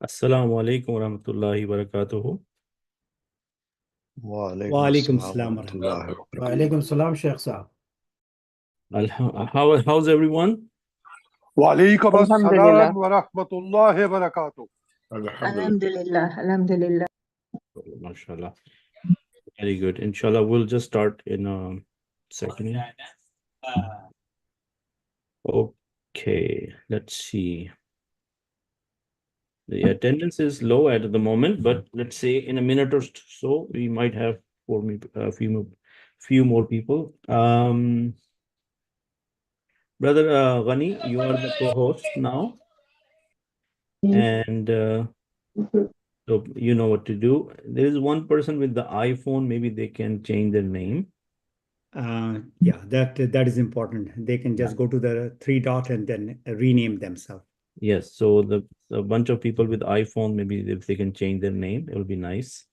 Assalamu alaikum warahmatullahi wabarakatuh. वालेकुम वालेकुम अस्सलाम सलाम वरहमतुल्लाहि वरहमतुल्लाह। वबरकातुह। वालेकुम सलाम शेख साहब। How's everyone? वालेकुम Alhamdulillah. अस्सलाम वरहमतुल्लाहि वबरकातुह। Alhamdulillah. Alhamdulillah. MashaAllah. Very good. Inshallah, we'll just start in a second. Okay, let's see. The attendance is low at the moment, but let's say in a minute or so, we might have a few more people. Brother Ghani, you are the co-host now, and so you know what to do. There is one person with the iPhone. Maybe they can change their name. Yeah, that is important. They can just go to the three dot and then rename themselves. Yes. So a bunch of people with iPhone, maybe if they can change their name, it will be nice.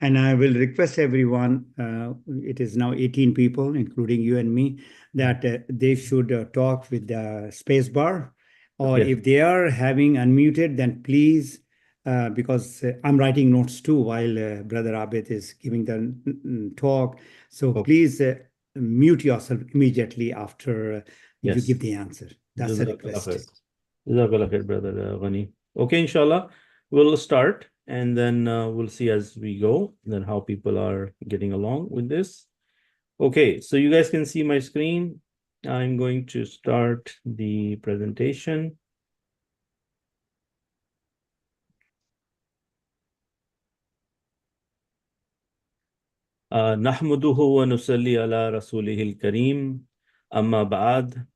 And I will request everyone, it is now 18 people, including you and me, that they should talk with the space bar, or Yes. if they are having unmuted, then please, because I'm writing notes too while Brother Abid is giving the talk. So Okay. please mute yourself immediately after you Yes. give the answer. That's a Jazakallah khair. request. Jazakallah khair, Brother Ghani. Okay, inshallah, we'll start and then we'll see as we go, then how people are getting along with this. Okay, so you guys can see my screen. I'm going to start the presentation. نحمده ونصلي على رسوله الكريم أما بعد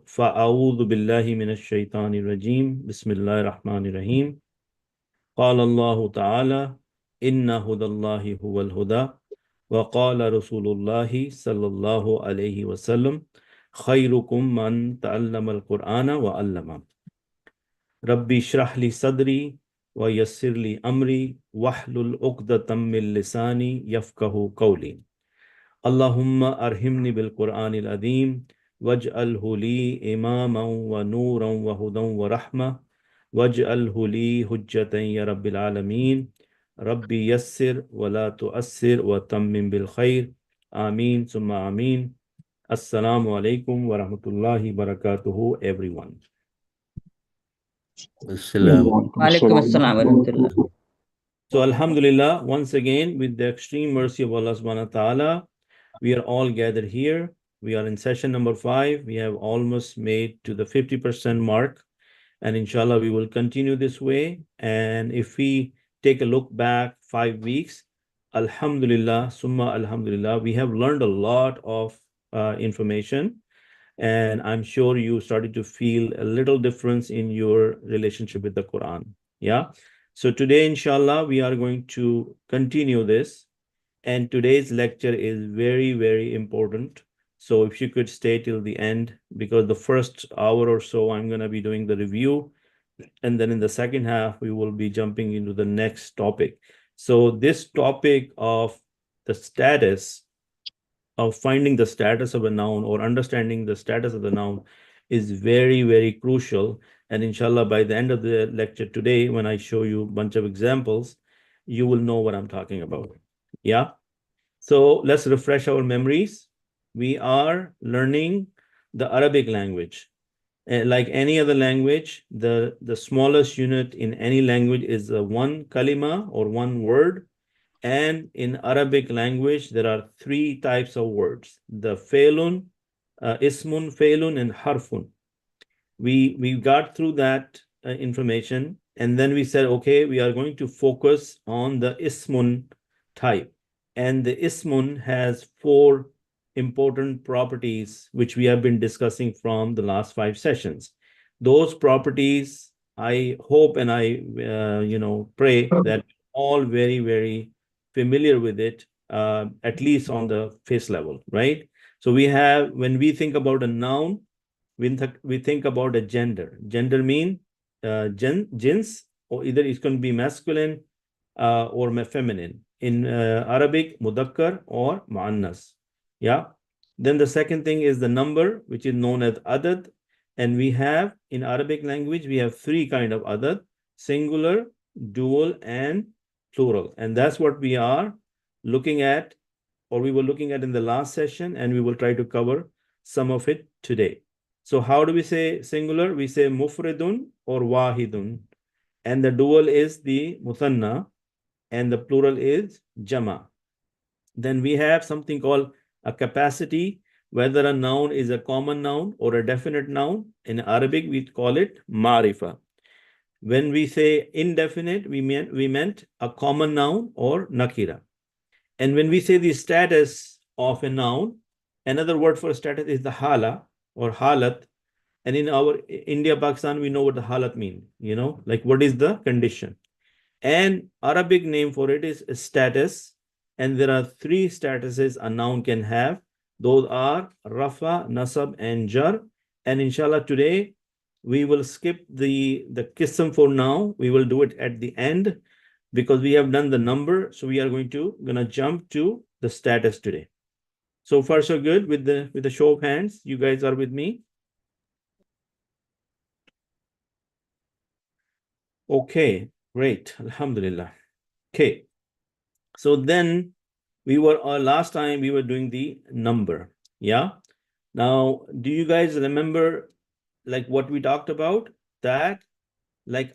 فأعوذ بالله من الشيطان الرجيم بسم الله الرحمن الرحيم قال الله تعالى إن هدى الله هو الهدى وقال رسول الله صلى الله عليه وسلم خيركم من تعلم القرآن وعلمه ربي اشرح لي صدري ويسر لي أمري واحلل عقدة من لساني يفقه قولي اللهم أرحمني بالقرآن العظيم واجعله لي إماما ونورا وهدى ورحمة واجعله لي حجة يا رب العالمين ربي يسر ولا تؤسر وتمم بالخير آمين ثم آمين السلام عليكم ورحمة الله وبركاته everyone. Walaikum assalam warahmatullah. So Alhamdulillah, once again, with the extreme mercy of Allah subhanahu wa ta'ala, we are all gathered here. We are in session number 5. We have almost made to the 50% mark. And inshallah, we will continue this way. And if we take a look back 5 weeks, Alhamdulillah, Summa Alhamdulillah, we have learned a lot of information. And I'm sure you started to feel a little difference in your relationship with the Quran. Yeah. So today, inshallah, we are going to continue this. And today's lecture is very, very important. So if you could stay till the end, because the first hour or so, I'm going to be doing the review. And then in the second half, we will be jumping into the next topic. So this topic of the status of finding the status of a noun or understanding the status of the noun is very, very crucial. And inshallah, by the end of the lecture today, when I show you a bunch of examples, you will know what I'm talking about. Yeah. So let's refresh our memories. We are learning the Arabic language. Like any other language, the smallest unit in any language is one kalima or one word. And in Arabic language, there are 3 types of words: the failun, ismun, failun, and harfun. We got through that information, and then we said, okay, we are going to focus on the ismun type. And the ismun has 4 important properties, which we have been discussing from the last 5 sessions. Those properties, I hope and I pray that all very, very familiar with it, at least on the face level, right? So we have, when we think about a noun, we think about a gender. Gender mean jins, or either it can be masculine or feminine. In Arabic, mudakkar or muannas. Yeah. Then the second thing is the number, which is known as adad. And we have, in Arabic language, we have 3 kind of adad. singular, dual, and plural. And that's what we are looking at, or we were looking at in the last session, and we will try to cover some of it today. So how do we say singular? We say mufridun or wahidun. And the dual is the muthanna, and the plural is jama. Then we have something called a capacity, whether a noun is a common noun or a definite noun. In Arabic, we call it marifa. When we say indefinite, we meant a common noun or nakira. And when we say the status of a noun, another word for status is the hala or halat. And in our India, Pakistan, we know what the halat means, like what is the condition. And Arabic name for it is status. And there are 3 statuses a noun can have. Those are rafa, nasab, and jar. And inshallah, today we will skip the qism for now. We will do it at the end because we have done the number. So we are gonna jump to the status today. So far, so good with the show of hands. You guys are with me? Okay, great. Alhamdulillah. Okay. So then we were last time we were doing the number. Yeah. Now, do you guys remember like what we talked about? That like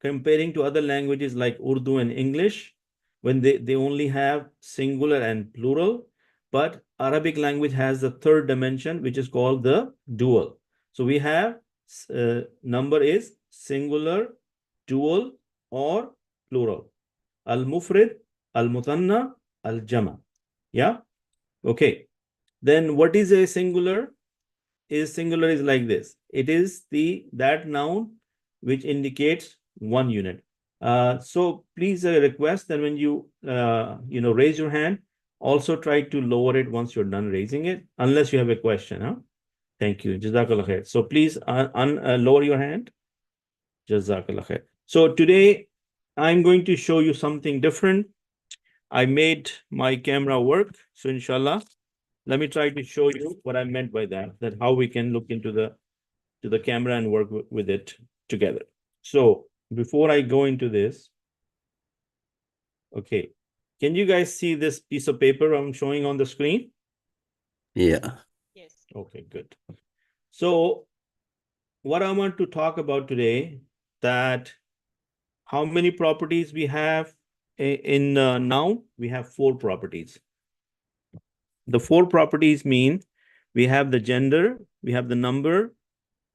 comparing to other languages like Urdu and English, when they only have singular and plural, but Arabic language has the 3rd dimension, which is called the dual. So we have number is singular, dual, or plural. Al-mufrid, al-mutanna, al-jama. Yeah. Okay. Then what is a singular? Singular is like this. It is that noun which indicates 1 unit. So please request that when you raise your hand, also try to lower it once you're done raising it, unless you have a question. Huh? Thank you. Jazakallah khair. So please lower your hand. Jazakallah khair. So today I'm going to show you something different. I made my camera work. So inshallah, let me try to show you what I meant by that how we can look into the camera and work with it together. So before I go into this, okay, can you guys see this piece of paper I'm showing on the screen? Yeah. Yes. Okay, good. So what I want to talk about today, that how many properties we have in noun? We have 4 properties. The 4 properties mean we have the gender, we have the number,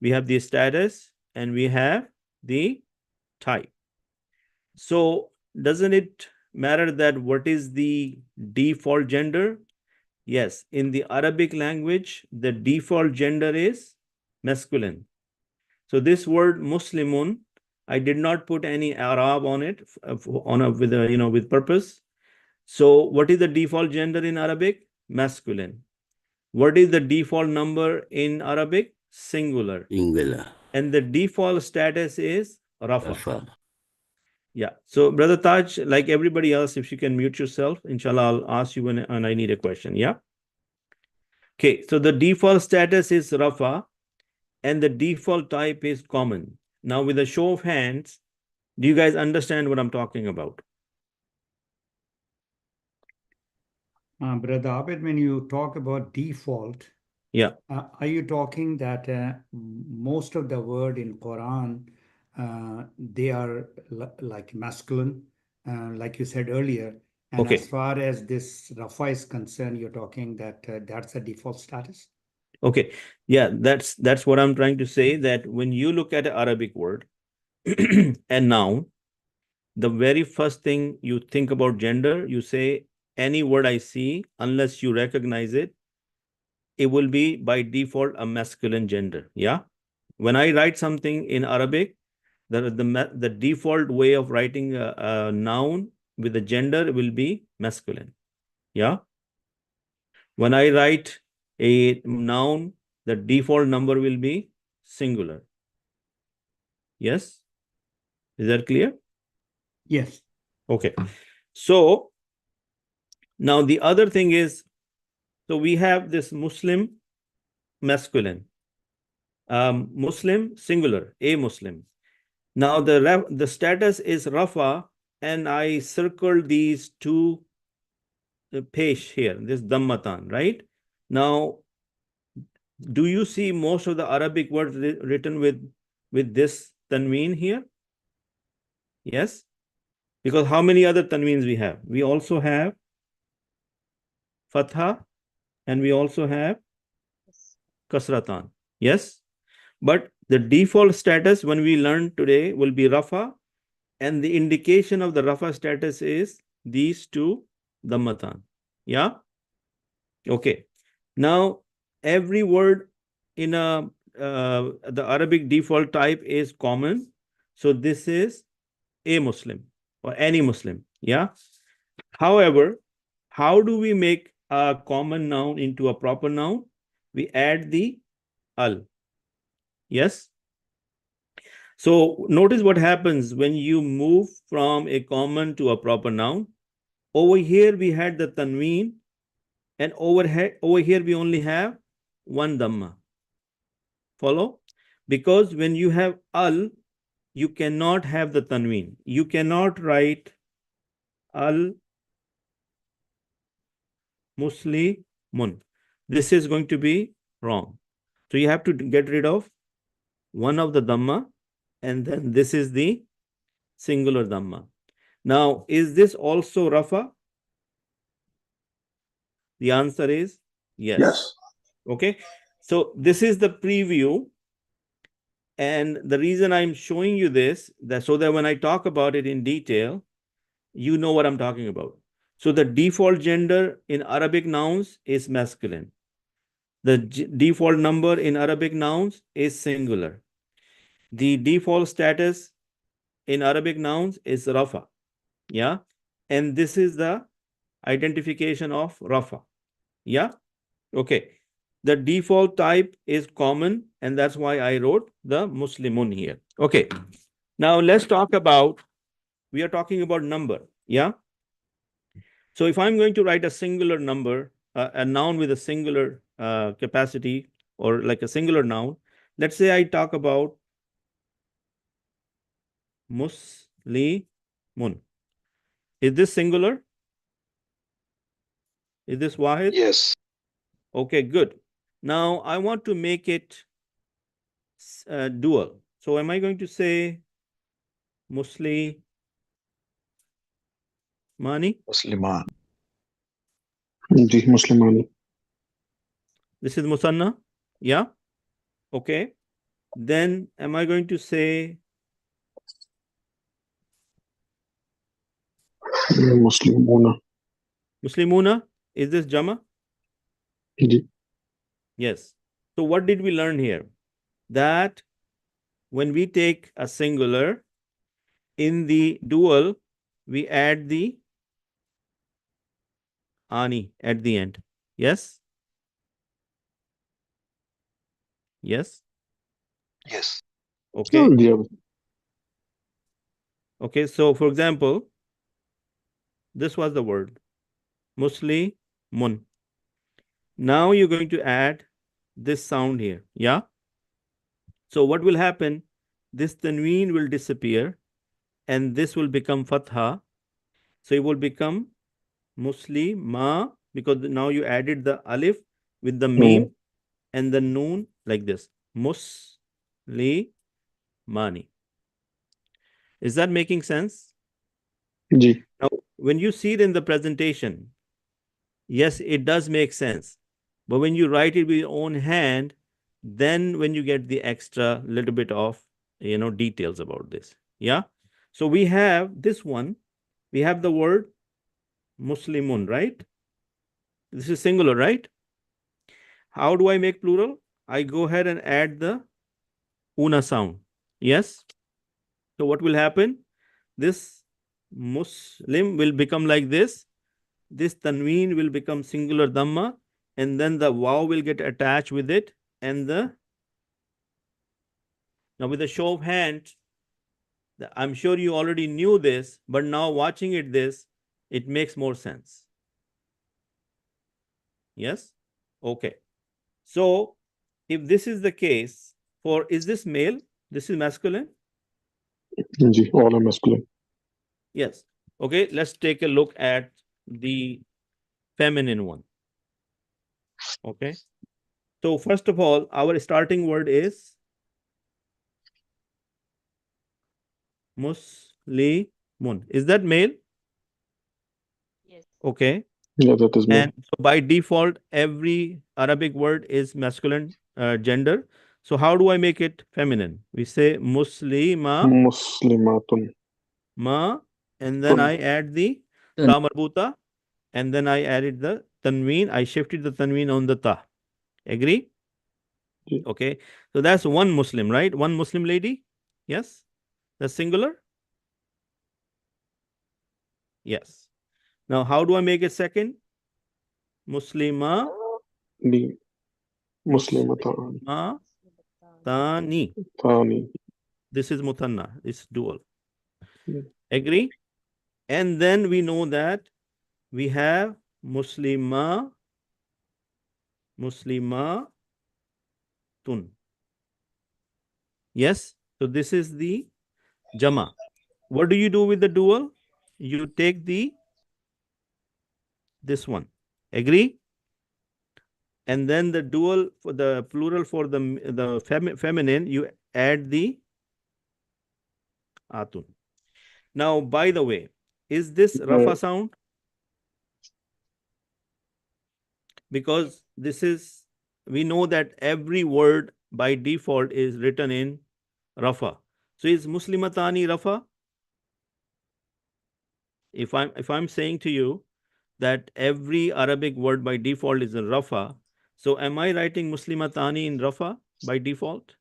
we have the status, and we have the type. So doesn't it matter that what is the default gender? Yes, in the Arabic language, the default gender is masculine. So this word Muslimun, I did not put any Arab on it with purpose. So what is the default gender in Arabic? Masculine. What is the default number in Arabic? Singular. Singular. And the default status is Rafa. Rafa. Yeah. So Brother Taj, like everybody else, if you can mute yourself, inshallah, I'll ask you when I need a question. Yeah. Okay. So the default status is Rafa and the default type is common. Now with a show of hands, do you guys understand what I'm talking about? Brother Abed, when you talk about default, Yeah. are you talking that most of the word in Quran, they are like masculine, like you said earlier, and Okay. as far as this Rafa is concerned, you're talking that that's a default status? Okay. Yeah, that's what I'm trying to say, that when you look at an Arabic word and noun, the very first thing you think about gender, you say any word I see, unless you recognize it, it will be by default a masculine gender. Yeah. When I write something in Arabic, the default way of writing a noun with the gender will be masculine. Yeah. When I write a noun, the default number will be singular. Yes. Is that clear? Yes. Okay. So now the other thing is, so we have this Muslim masculine, Muslim singular, a Muslim. Now the status is rafa, and I circled these two pesh here, this dammatan, right? Now, do you see most of the Arabic words written with this tanween here? Yes? Because how many other tanweens we have? We also have fatha, and we also have kasratan. Yes? But the default status when we learn today will be rafa, and the indication of the rafa status is these two dammatan. Yeah? Okay. Now, every word in the Arabic default type is common. So this is a Muslim or any Muslim. Yeah. However, how do we make a common noun into a proper noun? We add the al. Yes. So notice what happens when you move from a common to a proper noun. Over here, we had the tanween, and over here, we only have one dhamma. Follow? Because when you have al, you cannot have the tanween. You cannot write al muslimun. This is going to be wrong. So you have to get rid of one of the dhamma, and then this is the singular dhamma. Now, is this also rafa? The answer is yes. Yes. Okay. So this is the preview. And the reason I'm showing you this, so that when I talk about it in detail, you know what I'm talking about. So the default gender in Arabic nouns is masculine. The default number in Arabic nouns is singular. The default status in Arabic nouns is rafa. Yeah. And this is the identification of rafa. Yeah. Okay. The default type is common, and that's why I wrote the Muslimun here. Okay. Now let's talk about, we are talking about number. Yeah. So if I'm going to write a singular number, a noun with a singular capacity, or like a singular noun, let's say I talk about Muslimun. Is this singular? Is this wahid? Yes. Okay, good. Now I want to make it dual. So am I going to say Muslimani? Musliman. जी मुसलमान. This is Musanna? Yeah? Okay. Then am I going to say मुस्लिमूना. Muslimuna? Is this Jama? Ji. Yes. So what did we learn here? That when we take a singular, in the dual, we add the ani at the end. Yes? Yes? Yes. Okay. दिया. Okay. So for example, this was the word Muslimun. Now you're going to add this sound here. Yeah? So what will happen? This tanween will disappear, and this will become fatha. So it will become Muslima, because now you added the alif with the meme and the noon like this. Muslimani. Is that making sense? Ji. Now, when you see it in the presentation, yes, it does make sense. But when you write it with your own hand, then when you get the extra little bit of, details about this. Yeah. So we have this one. We have the word Muslimun, right? This is singular, right? How do I make plural? I go ahead and add the una sound. Yes. So what will happen? This Muslim will become like this. This tanween will become singular dhamma, and then the waw will get attached with it. And now with a show of hands, I'm sure you already knew this, but now watching it makes more sense. Yes? Okay. So if this is the case, is this male? This is masculine? Ji, all are masculine. Yes. Okay, let's take a look at the feminine one. Okay. So first of all, our starting word is Muslimun. Is that male? Yes. Okay. Yeah, that is male. And so by default, every Arabic word is masculine gender. So how do I make it feminine? We say Muslima, Muslimatun. ma, and then Tun. I add the Tun. ta marbuta, and then I added the tanween. I shifted the tanween on the ta. Agree? Ji. Okay. So that's one Muslim, right? One Muslim lady? Yes? That's singular? Yes. Now, how do I make it second? Muslima, Ni. Muslimatan. Muslima, tani. Thani. This is mutanna. It's dual. Hmm. Agree? And then we know that we have Muslima, Muslimatun. Yes? So this is the Jama. What do you do with the dual? You take this one. Agree? And then the dual for the plural for the feminine, you add the atun. Now, by the way, is this Rafa sound? Because this is, we know that every word by default is written in Rafa. So is Muslimatani Rafa? If I'm saying to you that every Arabic word by default is in Rafa, so am I writing Muslimatani in Rafa by default?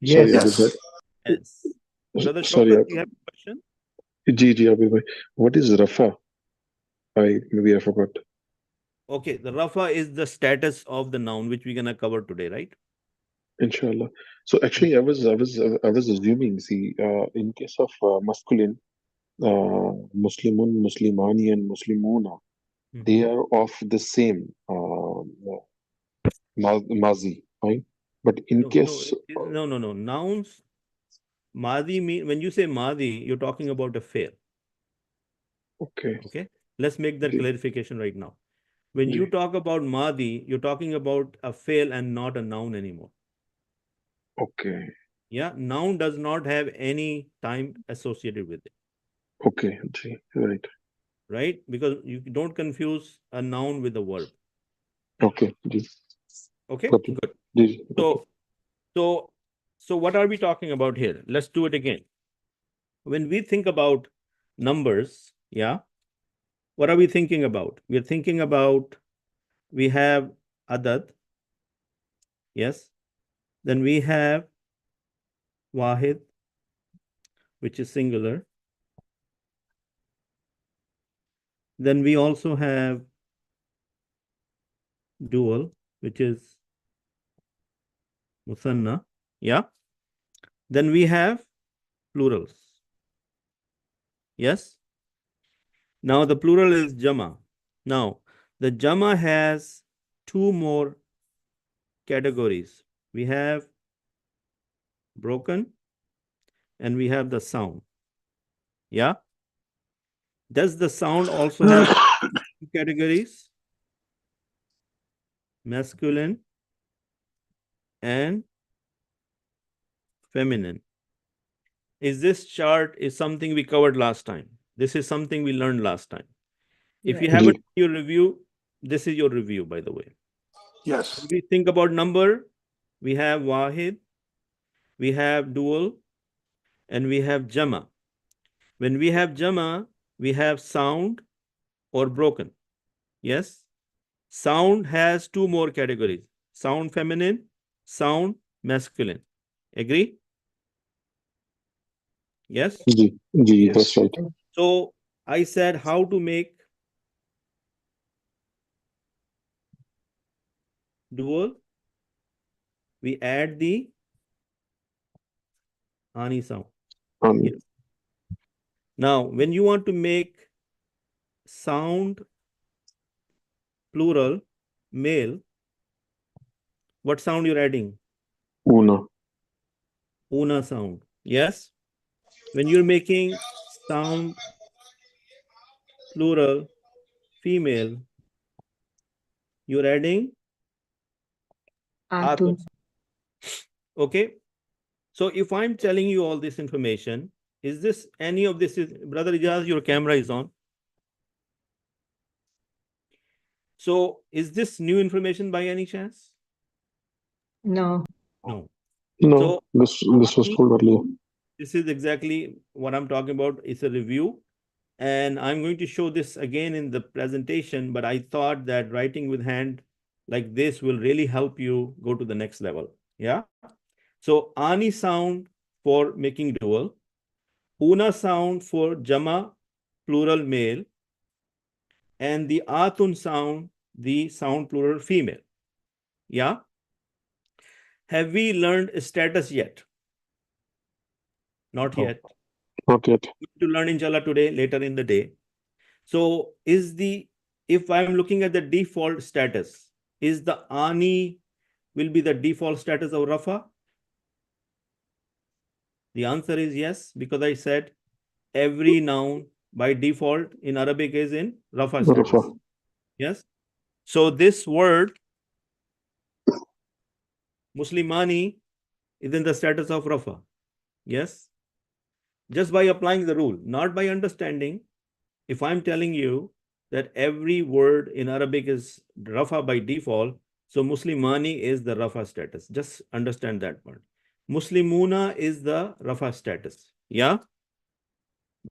Sorry, Yes. Abid bhai. Yes. Brother Sorry, Shaukat, you have a question? Ji, Abid bhai. What is Rafa? Maybe I forgot. Okay, the Rafa is the status of the noun, which we're gonna cover today, right? Inshallah. So actually, I was assuming, see, in case of masculine, Muslimun, Muslimani, and Muslimuna, they are of the same mazi, right? But in No, case, no. Nouns, Madi mean when you say Madi, you're talking about a fail. okay, Okay, let's make that Ji, clarification right now. When you Ji, talk about Madi, you're talking about a fail and not a noun anymore. okay, Yeah, noun does not have any time associated with it, okay, Ji, right, right? Because you don't confuse a noun with a verb. okay, Ji, Okay, got you. good. Ji, okay. So what are we talking about here? Let's do it again. When we think about numbers, yeah, what are we thinking about? We're thinking about, we have adad, yes. Then we have wahid, which is singular. Then we also have dual, which is musanna, yeah. Then we have plurals, yes. Now the plural is jama. Now the jama has two more categories. We have broken and we have the sound, yeah. Does the sound also have two categories? Masculine and feminine. Is this chart is something we covered last time? This is something we learned last time. If you Yeah. haven't Ji, your review, this is your review, by the way. yes, When we think about number, we have wahid, we have dual, and we have jama. When we have jama, we have sound or broken. Yes? Sound has two more categories. Sound feminine, sound masculine. Agree? Yes? Ji, Ji, that's right. So I said how to make dual. We add the ani sound. Um, Yes. Now, when you want to make sound plural male, what sound you're adding? Una, Una sound. Yes. When you're making sound plural female, you're adding atun. Okay. So if I'm telling you all this information, is this any of this is Brother Ijaz, your camera is on. So is this new information by any chance? No. No. No, So this was told earlier. this is exactly what I'm talking about. It's a review. And I'm going to show this again in the presentation, but I thought that writing with hand like this will really help you go to the next level. Yeah. So ani sound for making dual, una sound for jama, plural male, and the atun sound, the sound plural female. Yeah. Have we learned status yet? Not No. yet. Not yet. To learn inshallah today, later in the day. So if I'm looking at the default status, is the ani will be the default status of rafa? The answer is yes, because I said every noun by default in Arabic is in rafa status. Rafa. Yes. So this word Muslimani is in the status of rafa. Yes. Just by applying the rule, not by understanding. If I'm telling you that every word in Arabic is rafa by default, so Muslimani is the rafa status. Just understand that word. Muslimuna is the rafa status. Yeah.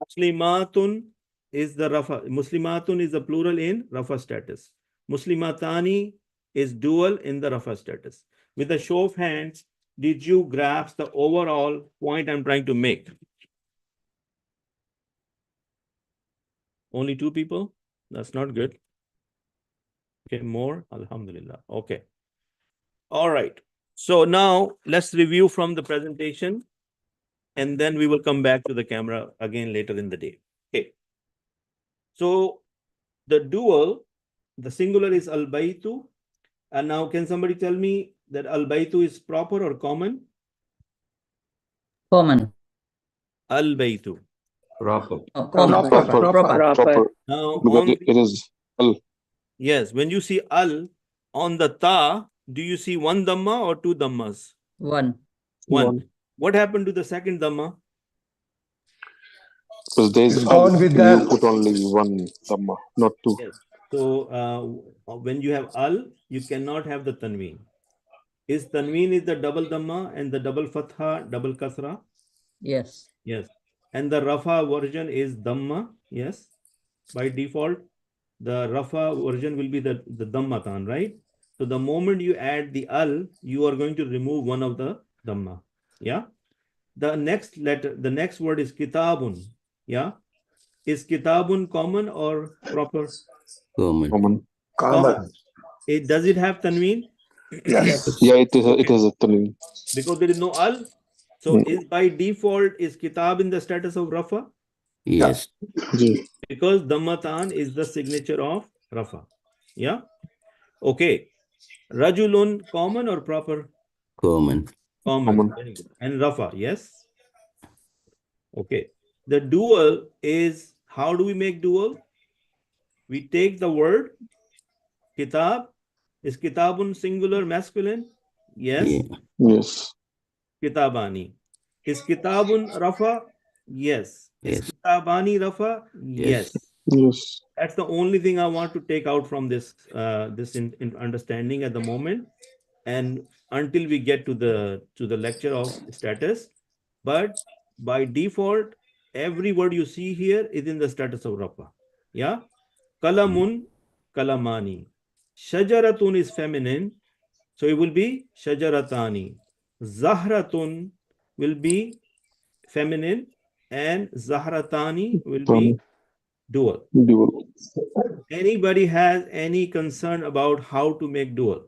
Muslimatun is the rafa. Muslimatun is the plural in rafa status. Muslimatani is dual in the rafa status. With a show of hands, did you grasp the overall point I'm trying to make? Only 2 people? That's not good. Okay, more? Alhamdulillah. Okay. All right. So now let's review from the presentation, and then we will come back to the camera again later in the day. Okay. So the dual, the singular is al-baytu. And now can somebody tell me that al-baytu is proper or common? Common. Al-baytu. Proper. Proper. Proper. Now Because it is al. yes, when you see al on the ta, do you see 1 dhamma or 2 dhammas? One. 1. What happened to the second dhamma? Because there is It's al, gone with you that. put only one dhamma, not 2. Yes. So when you have al, you cannot have the tanween. Is tanween is the double dhamma and the double fatha, double kasra? Yes. Yes. And the rafa version is dhamma. Yes. By default, the rafa version will be the dhammatan, right? So the moment you add the al, you are going to remove one of the dhamma. Yeah. The next letter, the next word is kitabun. Yeah. Is kitabun common or proper? Common. Common. Common. Does it have tanween? Yes. Yeah, it is. Okay. It is a tanween. Because there is no al. So is by default is kitab in the status of rafa? Yes. Ji. Because dhammatan is the signature of rafa. Yeah. Okay. Rajulun common or proper? Common. Common. Common. Very good. And rafa, yes. Okay. The dual is, how do we make dual? We take the word kitab. Is kitabun singular masculine? Yes. Yeah. Yes. Kitabani. Is kitabun rafa? Yes. Is Yes. kitabani rafa? Yes. Yes. Yes. That's the only thing I want to take out from this in understanding at the moment, and until we get to the lecture of status. But by default, every word you see here is in the status of rafa. Yeah. Kalamun, kalamani. Shajaratun is feminine, so it will be shajaratani. Zahratun will be feminine, and zahratani will be dual. Dual. Anybody has any concern about how to make dual?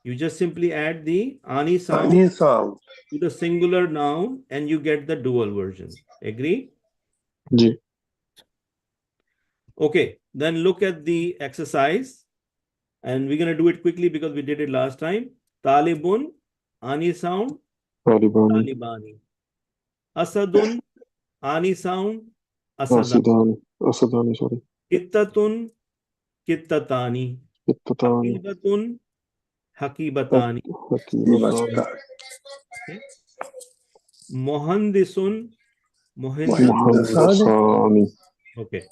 You just simply add the ani sound Any sound. to the singular noun and you get the dual version. Agree? Ji. Okay, then look at the exercise. And we're going to do it quickly because we did it last time. Talibun, ani sound, Talibani. talibani. Asadun, Ani sound, Asadan. Asadani, sorry. Kittatun, Kittatani. Ittatani, Hakibatun, Hakibatani. Hakibatani, Okay. Mohandisun, Mohindasun. Muhandasani, Okay.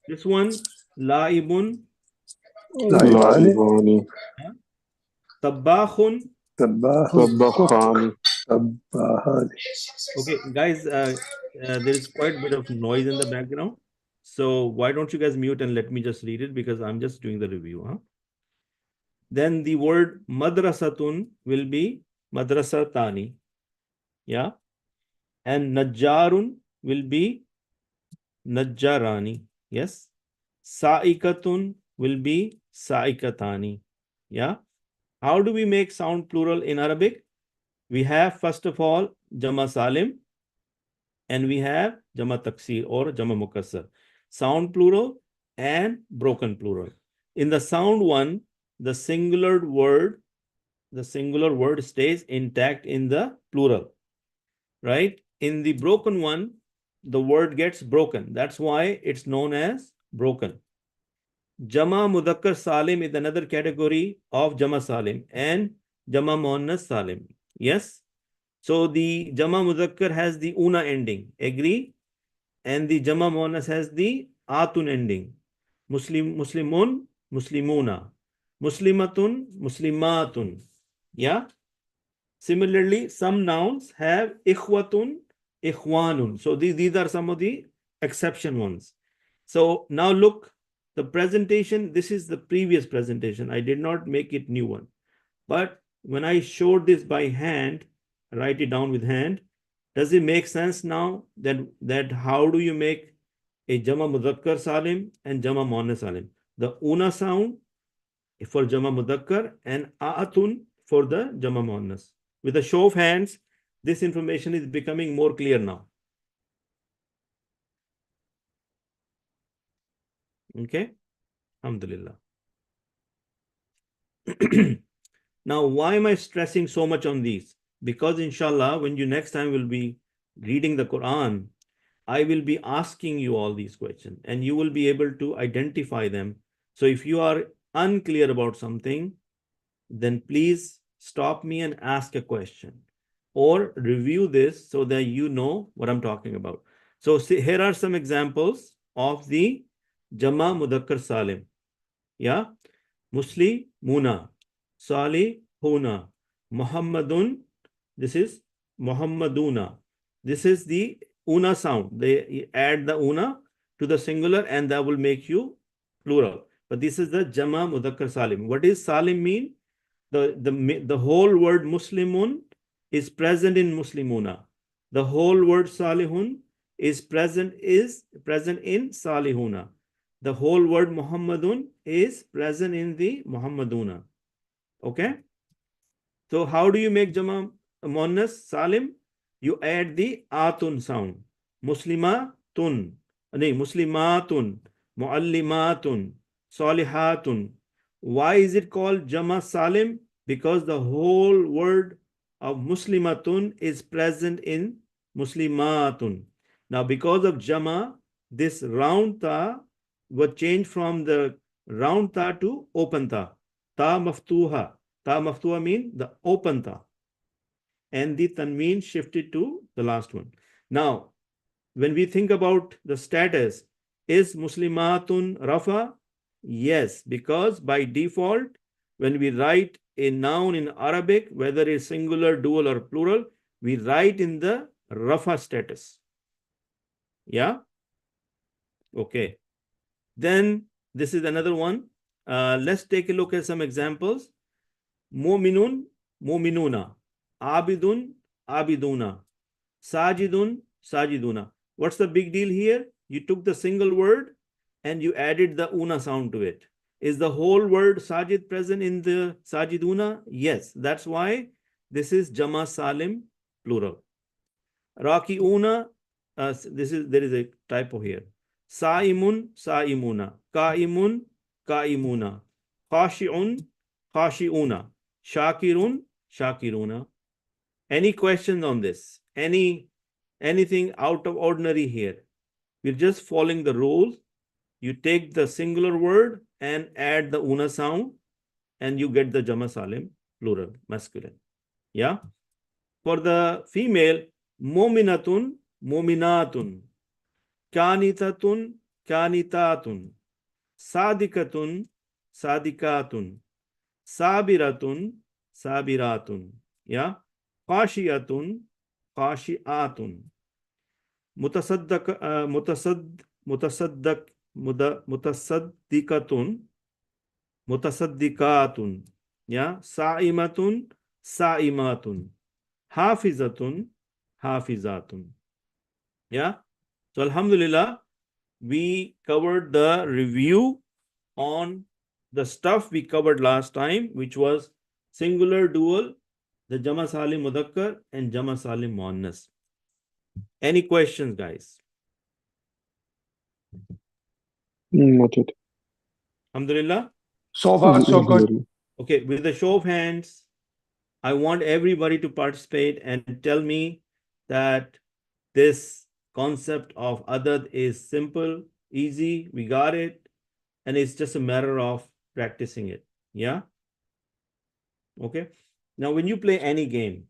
This one, Laibun, Laibani, Laibani, Tabakhun. Tabakhani. Tabbahani. Okay, guys, there is quite a bit of noise in the background. So why don't you guys mute and let me just read it, because I'm just doing the review. Huh? Then the word madrasatun will be madrasatani. Yeah. And najjarun will be najjarani. Yes. Sa'ikatun will be sa'ikatani. Yeah. How do we make sound plural in Arabic? We have, first of all, Jama Salim, and we have Jama Taksir or Jama Mukassar. Sound plural and broken plural. In the sound one, the singular word stays intact in the plural, right? In the broken one, the word gets broken. That's why it's known as broken. Jama Mudhakkar Salim is another category of Jama Salim and Jama Muannas Salim. Yes? So the Jama Mudhakkar has the una ending. Agree? And the Jama Muannas has the atun ending. Muslimun, Muslimuna. Muslimatun, Muslimatun. Yeah? Similarly, some nouns have ikhwatun, ikhwanun. So these are some of the exception ones. So now look, the presentation, this is the previous presentation. I did not make it new one. But when I showed this by hand, write it down with hand, does it make sense now that how do you make a Jama Mudhakkar Salim and Jama Muannas Salim? The una sound for Jama Mudhakkar and A'atun for the Jama Muannas. With a show of hands, this information is becoming more clear now. Okay? Alhamdulillah. Now, why am I stressing so much on these? Because inshallah, when you next time will be reading the Quran, I will be asking you all these questions and you will be able to identify them. So if you are unclear about something, then please stop me and ask a question or review this so that you know what I'm talking about. So see, here are some examples of the Jama Mudhakkar Salim. Yeah. Muslimuna, Salihuna, Muhammadun. This is Muhammaduna. This is the una sound. They add the una to the singular and that will make you plural. But this is the Jama Mudhakkar Salim. What does Salim mean? The whole word Muslimun is present in Muslimuna. The whole word Salihun is present in Salihuna. The whole word Muhammadun is present in the Muhammaduna. Okay? So how do you make Jama Muannas Salim? You add the Atun sound. Muslimatun, Muslimatun, Muallimatun, Salihatun. Why is it called Jama Salim? Because the whole word of Muslimatun is present in Muslimatun. Now because of Jama, this round ta was changed from the round ta to open ta. Ta maftuha. Ta maftuha means the open ta. And the tanween shifted to the last one. Now, when we think about the status, is Muslimatun Rafa? Yes, because by default, when we write a noun in Arabic, whether it's singular, dual, or plural, we write in the Rafa status. Yeah? Okay. Then this is another one. Let's take a look at some examples. Mu'minun, mu'minuna. Abidun, abiduna. Sajidun, sajiduna. What's the big deal here? You took the single word and you added the una sound to it. Is the whole word sajid present in the sajiduna? Yes. That's why this is Jama Salim plural. Raki'una, there is a typo here. Sa'imun, sa'imuna. Ka'imun, ka'imuna. Khashi'un, khashi'una. Shakirun, shakiruna. Any questions on this? Any anything out of ordinary here. We're just following the rules. You take the singular word and add the una sound, and you get the Jama Salim, plural, masculine. Yeah. For the female, mominatun, mominatun, kanitatun, kanitatun, sadikatun, sadikatun, sabiratun, sabiratun. Yeah. Khashiyatun, khashiatun, mutasaddikatun, mutasaddikatun. Yeah. Sa'imatun, sa'imatun, hafizatun, hafizatun. Yeah. So Alhamdulillah, we covered the review on the stuff we covered last time, which was singular, dual, the Jama Salim Mudakkar and Jama Salim Muannas. Any questions, guys? Not yet. Alhamdulillah. So far, so good. Alhamdulillah. Okay, with the show of hands, I want everybody to participate and tell me that this concept of adad is simple, easy, we got it, and it's just a matter of practicing it. Yeah? Okay. Now, when you play any game,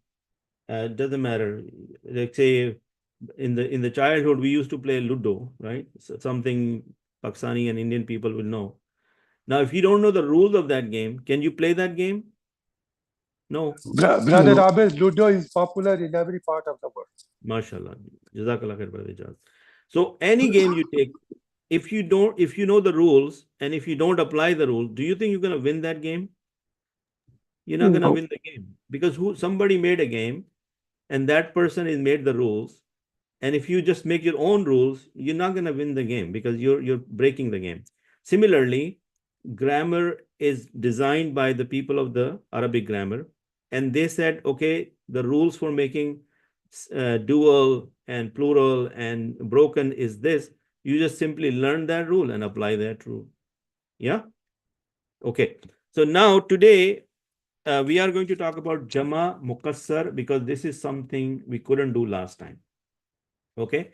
doesn't matter. Like say in the childhood, we used to play Ludo, right? So something Pakistani and Indian people will know. Now, if you don't know the rules of that game, can you play that game? No. Brother No. Abid, Ludo is popular in every part of the world. MashaAllah. Jazakallah khair, brother Ijaz. So any game you take, if you know the rules and if you don't apply the rules, do you think you're going to win that game? You're not going to No. win the game because somebody made a game and that person has made the rules. And if you just make your own rules, you're not going to win the game because you're breaking the game. Similarly, grammar is designed by the people of the Arabic grammar. And they said, okay, the rules for making dual and plural and broken is this. You just simply learn that rule and apply that rule. Yeah? Okay. So now today, we are going to talk about Jama Muqassar because this is something we couldn't do last time. Okay.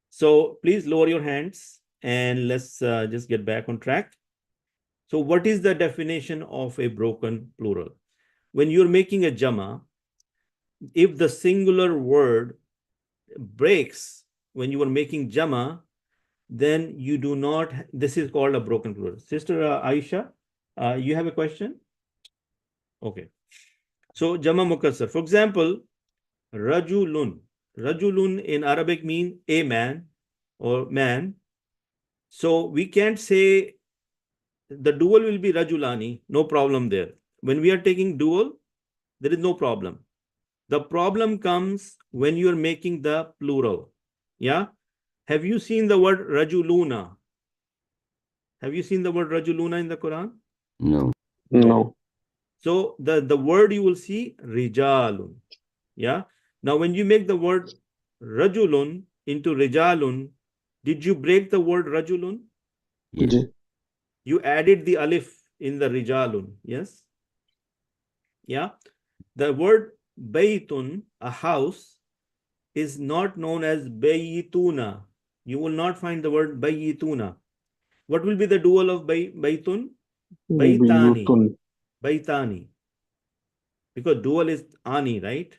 So please lower your hands and let's just get back on track. So what is the definition of a broken plural? When you're making a Jama, if the singular word breaks when you are making Jama, then you do not, this is called a broken plural. Sister Aisha, you have a question? Okay. So Jama Muqassar. For example, Rajulun. Rajulun in Arabic means a man or man. So we can't say the dual will be Rajulani, no problem there. When we are taking dual, there is no problem. The problem comes when you are making the plural. Yeah? Have you seen the word Rajuluna? Have you seen the word Rajuluna in the Quran? No. No. So the word you will see, Rijalun. Yeah? Now when you make the word Rajulun into Rijalun, did you break the word Rajulun? Yes. Ji. You added the alif in the Rijalun. Yes? Yeah? The word Baytun, a house, is not known as Bayituna. You will not find the word Bayituna. What will be the dual of Baytun? Baytani. Buyutun. Baytani. Because dual is Ani, right?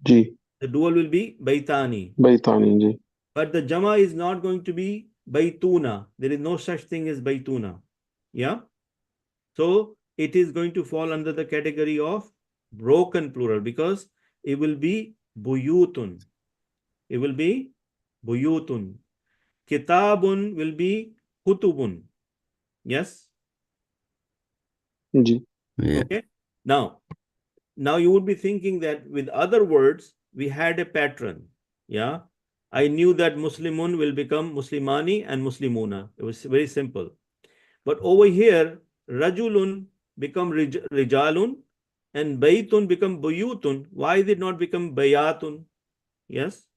Ji. The dual will be Baytani. Baytani. Ji. But the Jama is not going to be Baytuna. There is no such thing as Baytuna. Yeah? So it is going to fall under the category of broken plural because it will be Buyutun. It will be Buyutun. Kitabun will be Kutubun. Yes? Ji. Yeah. Okay. Now you would be thinking that with other words, we had a pattern. Yeah. I knew that Muslimun will become Muslimani and Muslimuna. It was very simple. But over here, Rajulun become Rijalun and Baytun become Buyutun. Why did not become Bayatun? Yes.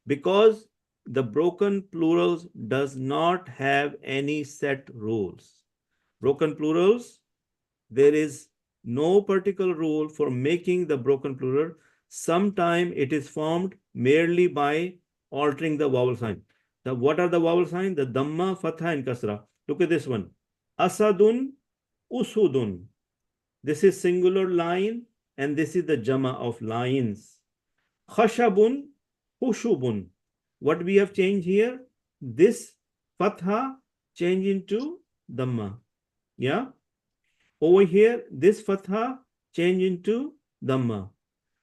Because the broken plurals does not have any set rules. Broken plurals, there is no particular rule for making the broken plural. Sometimes it is formed merely by altering the vowel sign. What are the vowel signs? The Dhamma, Fatha, and Kasra. Look at this one. Asadun, Usudun. This is singular line, and this is the Jama of lines. Khashabun, Hushubun. What we have changed here? This Fatha change into Dhamma. Yeah? Over here, this Fatha change into Dhamma.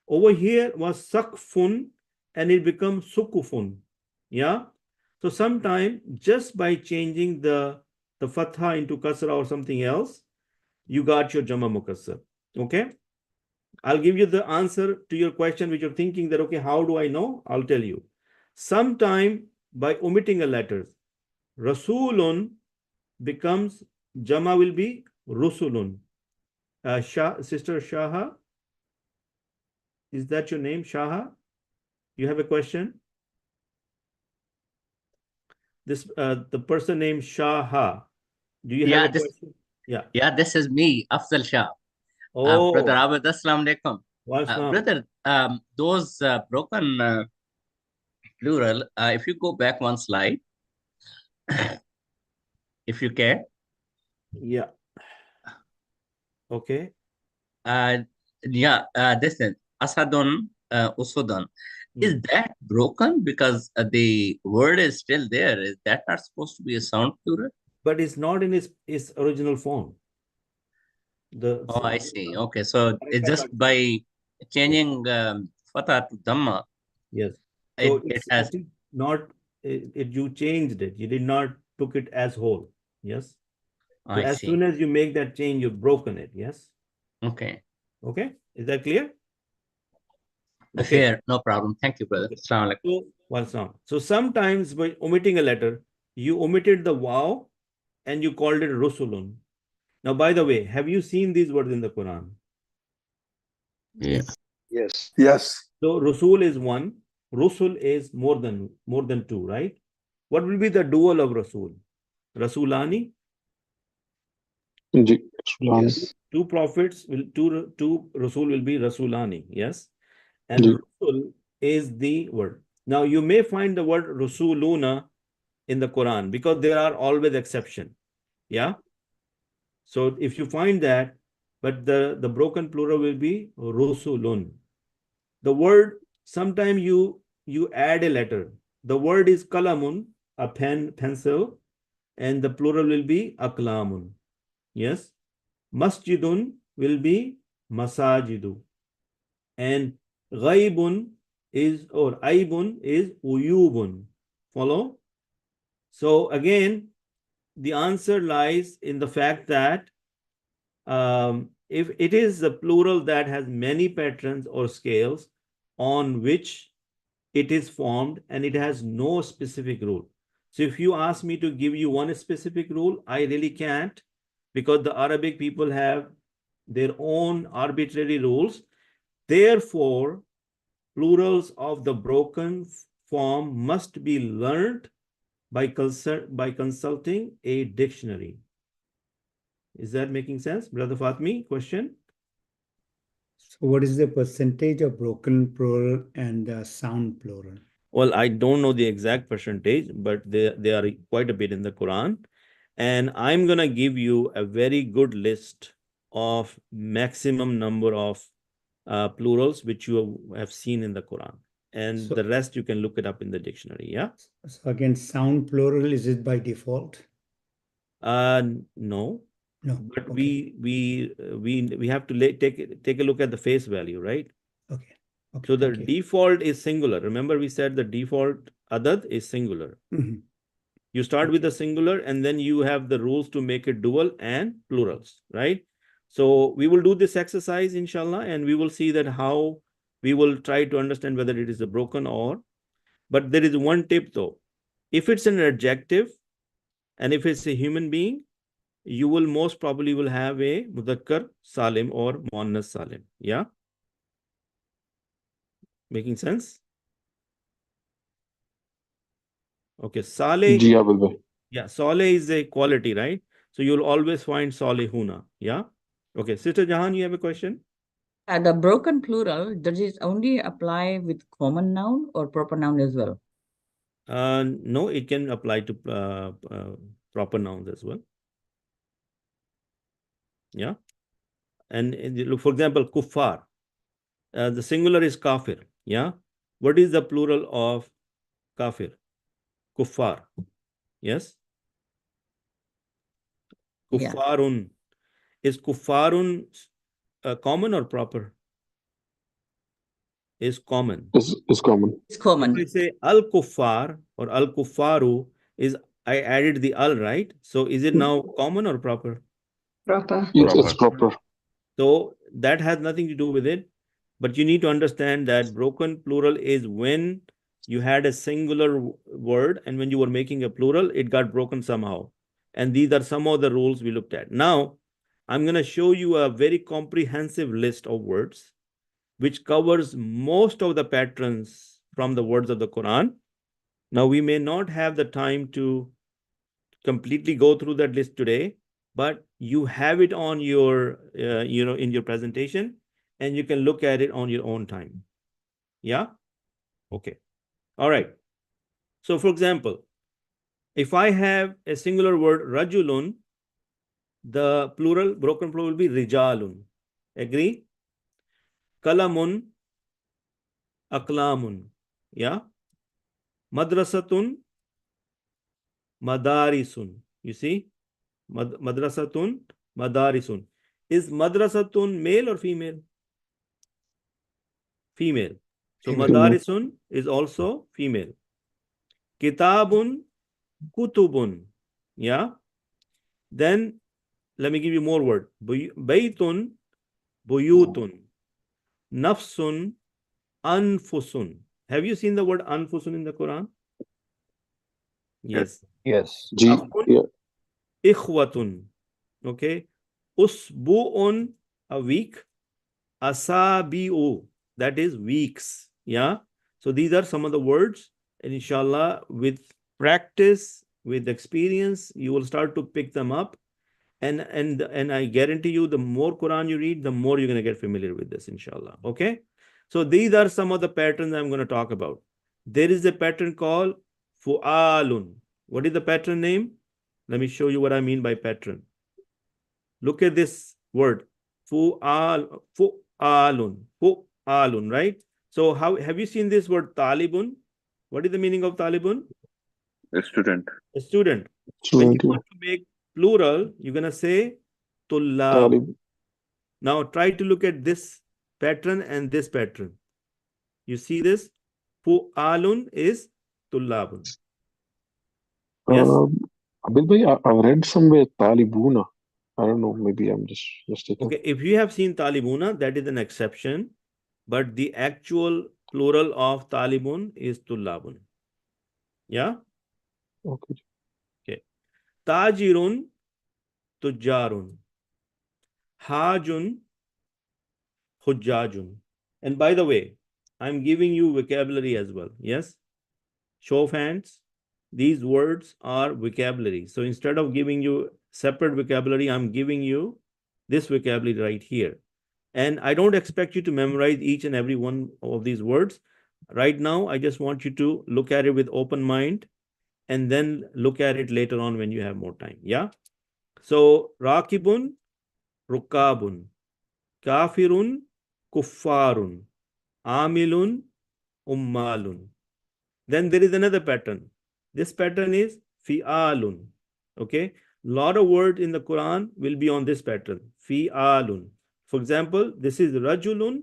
Over here was Sakfun, and it becomes Sukufun. Yeah? So sometimes just by changing the Fatha into Kasra or something else, you got your Jama Mukassar. Okay? I'll give you the answer to your question, which you're thinking that, okay, how do I know? I'll tell you. Sometime by omitting a letter, Rasulun becomes, Jama will be Rusulun. Sister Shaha, is that your name, Shaha? You have a question? This the person named Shaha. Do you have a question? Yeah, this is me, Afzal Shah. Oh, Brother Abid, As-salamu alaikum. Wassalam. Brother, those broken plural, if you go back one slide, if you can. Yeah. Okay. This is Asadun, Usudun. Is that broken because the word is still there? Is that not supposed to be a sound plural? But it's not in its original form. Oh, I see. Okay, so it's just by changing Fatha to Dhamma. Yes. So it has. it is not, you changed it. You did not took it as whole. Yes. So I as see. soon as you make that change, you've broken it. Yes. Okay. Okay. Is that clear? Okay. Fair, no problem. Thank you, brother. Assalamu alaikum. So sometimes by omitting a letter, you omitted the waw and you called it Rusulun. Now, by the way, have you seen these words in the Quran? Yeah. Yes. Yes. So Rusul is one, Rusul is more than two, right? What will be the dual of Rasul? Rasulani? Yes. Two prophets will two Rasul will be Rasulani, yes? And Rasul is the word. Now you may find the word Rasuluna in the Quran because there are always exceptions. Yeah. So if you find that, but the broken plural will be Rusulun. The word, sometimes you add a letter. The word is kalamun, a pen, pencil, and the plural will be aklamun. Yes. Masjidun will be masajidu. And ghaibun is, or aibun is uyubun. Follow? So again, the answer lies in the fact that if it is the plural that has many patterns or scales on which it is formed and it has no specific rule. So if you ask me to give you one specific rule, I really can't, because the Arabic people have their own arbitrary rules. Therefore, plurals of the broken form must be learned by consulting a dictionary. Is that making sense? Brother Fatmi, question? So what is the percentage of broken plural and sound plural? Well, I don't know the exact percentage, but they are quite a bit in the Quran. And I'm going to give you a very good list of maximum number of plurals which you have seen in the Quran. And the rest you can look it up in the dictionary. Yeah. So again, sound plural, is it by default? No. No. But Okay. we have to take a look at the face value, right? Okay. Okay. So the default is singular. Remember, we said the default adad is singular. Mhm. You start with the singular and then you have the rules to make it dual and plurals, right? So we will do this exercise, inshallah, and we will see that how we will try to understand whether it is a broken or, but there is one tip though. If it's an adjective and if it's a human being, you will most probably will have a mudhakkar salim or muannas salim. Yeah. Making sense? Okay. Saleh. Yeah. Saleh is a quality, right? So you'll always find salihuna. Yeah. Okay. Sister Jahan, you have a question? The broken plural, does it only apply with common noun or proper noun as well? No, it can apply to proper nouns as well. Yeah. And look, for example, kuffar. The singular is kafir. Yeah. What is the plural of kafir? Kuffar. Yes. Yeah. Kuffarun. Is kuffarun common or proper? Is common. Is common. It's If common. I say al kuffar or al kuffaru, is I added the al, right? So is it now common or proper? Proper. It's proper. So that has nothing to do with it. But you need to understand that broken plural is when you had a singular word, and when you were making a plural, it got broken somehow. And these are some of the rules we looked at. Now, I'm going to show you a very comprehensive list of words which covers most of the patterns from the words of the Quran. Now, we may not have the time to completely go through that list today, but you have it on your, in your presentation, and you can look at it on your own time. Yeah? Okay. All right. So, for example, if I have a singular word, rajulun, the plural, broken plural will be rijalun. Agree? Kalamun, aklamun. Yeah? Madrasatun, madarisun. You see? Madrasatun, madarisun. Is madrasatun male or female? Female. So Female. madarisun is also female. Kitabun, kutubun. Yeah. Then let me give you more word. Baytun, buyutun. Nafsun, anfusun. Have you seen the word anfusun in the Quran? Yes. Yes. G. Akhun, Yeah. ikhwatun. Okay. Usbu'un, a week. Asabi'u, that is weeks. Yeah. So these are some of the words, and inshallah, with practice, with experience, you will start to pick them up. And I guarantee you, the more Quran you read, the more you're going to get familiar with this, inshallah. Okay. So these are some of the patterns I'm going to talk about. There is a pattern called fu'alun. What is the pattern name? Let me show you what I mean by pattern. Look at this word. Fu'alun. Fu'alun, right? So how have you seen this word talibun? What is the meaning of talibun? A student. A student. When you Student. want to make plural, you're going to say tullab. Talib. Now try to look at this pattern and this pattern. You see this? Fu'alun is tullabun. Yes? Abil bhai, I read somewhere Talibuna. I don't know, maybe I'm just mistaken. Okay, if you have seen talibuna, that is an exception. But the actual plural of talibun is tullabun. Yeah? Okay. Okay. Tajirun, tujjarun. Hajun, hujjajun. And by the way, I'm giving you vocabulary as well. Yes? Show of hands. These words are vocabulary. So instead of giving you separate vocabulary, I'm giving you this vocabulary right here. And I don't expect you to memorize each and every one of these words. Right now, I just want you to look at it with open mind and then look at it later on when you have more time. Yeah? So, Rakibun, Rukabun, Kafirun, Kuffarun, Amilun, Ummalun. Then there is another pattern. This pattern is Fi'alun. Okay? Lot of words in the Quran will be on this pattern. Fi'alun. For example, this is Rajulun.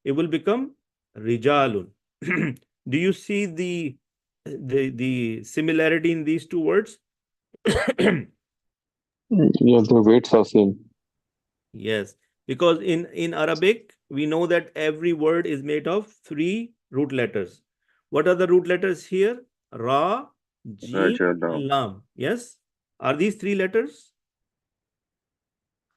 It will become Rijalun. Do you see the similarity in these two words? Yeah, the weights are same. Yes, because in Arabic, we know that every word is made of 3 root letters. What are the root letters here? Ra, Jim, and Lam. Yes? Are these 3 letters?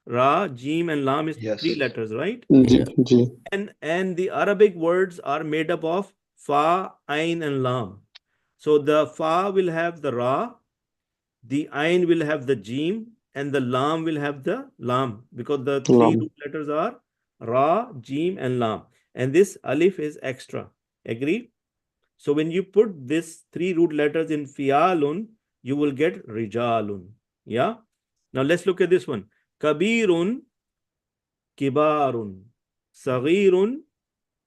Ra, Jim, and Lam is 3 letters, right? G. G. And the Arabic words are made up of Fa, Ain, and Lam. So the Fa will have the Ra, the Ain will have the Jim, and the Lam will have the Lam, because the 3 Lam. root letters are Ra, Jim, and Lam. And this alif is extra. Agree? So when you put this 3 root letters in fi'alun, you will get rijalun. Yeah? Now let's look at this one. Kabirun, kibarun, saghirun,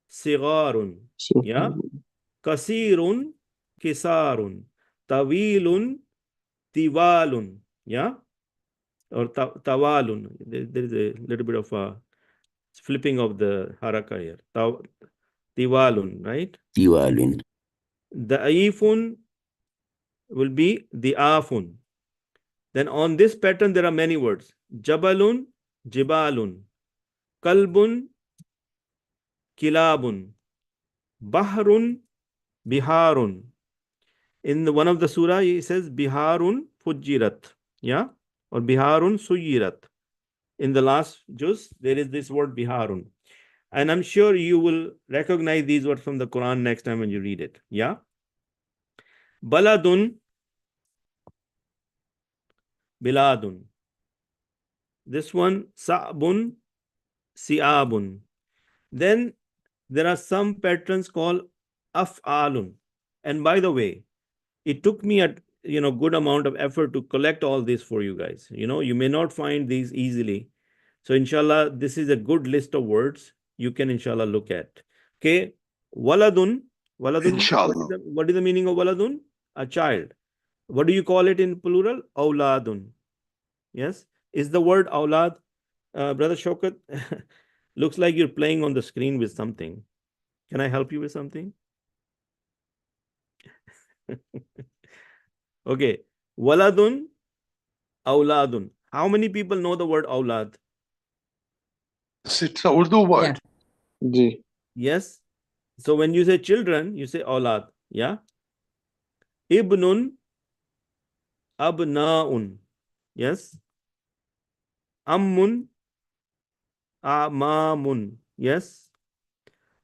sigarun. So, Yeah? Kasirun, kisarun, tawilun, tiwalun. Yeah? Or tawalun. There is a little bit of flipping of the haraka here. Tiwalun, right? Tiwalun. Da'ifun will be di'afun. Then on this pattern, there are many words. Jabalun, jibalun. Kalbun, kilabun. Bahrun, biharun. In one of the surah, he says biharun fujirat. Yeah? Or biharun suyirat. In the last juz, there is this word biharun. And I'm sure you will recognize these words from the Quran next time when you read it. Yeah? Baladun, biladun. This one, sa'bun, si'abun. Then there are some patterns called af'alun. And by the way, it took me a good amount of effort to collect all this for you guys. You may not find these easily. So inshallah, this is a good list of words you can inshallah look at. Okay. Waladun. Waladun. inshallah. What is the meaning of waladun? A child. What do you call it in plural? Awladun. Yes. Is the word awlad, Brother Shaukat? Looks like you're playing on the screen with something. Can I help you with something? Okay. Waladun, awladun. How many people know the word awlad? It's an Urdu word. Ji. Yes. So when you say children, you say awlad. Yeah. Ibnun, abnaun. Yes. Ammun, amamun. Yes.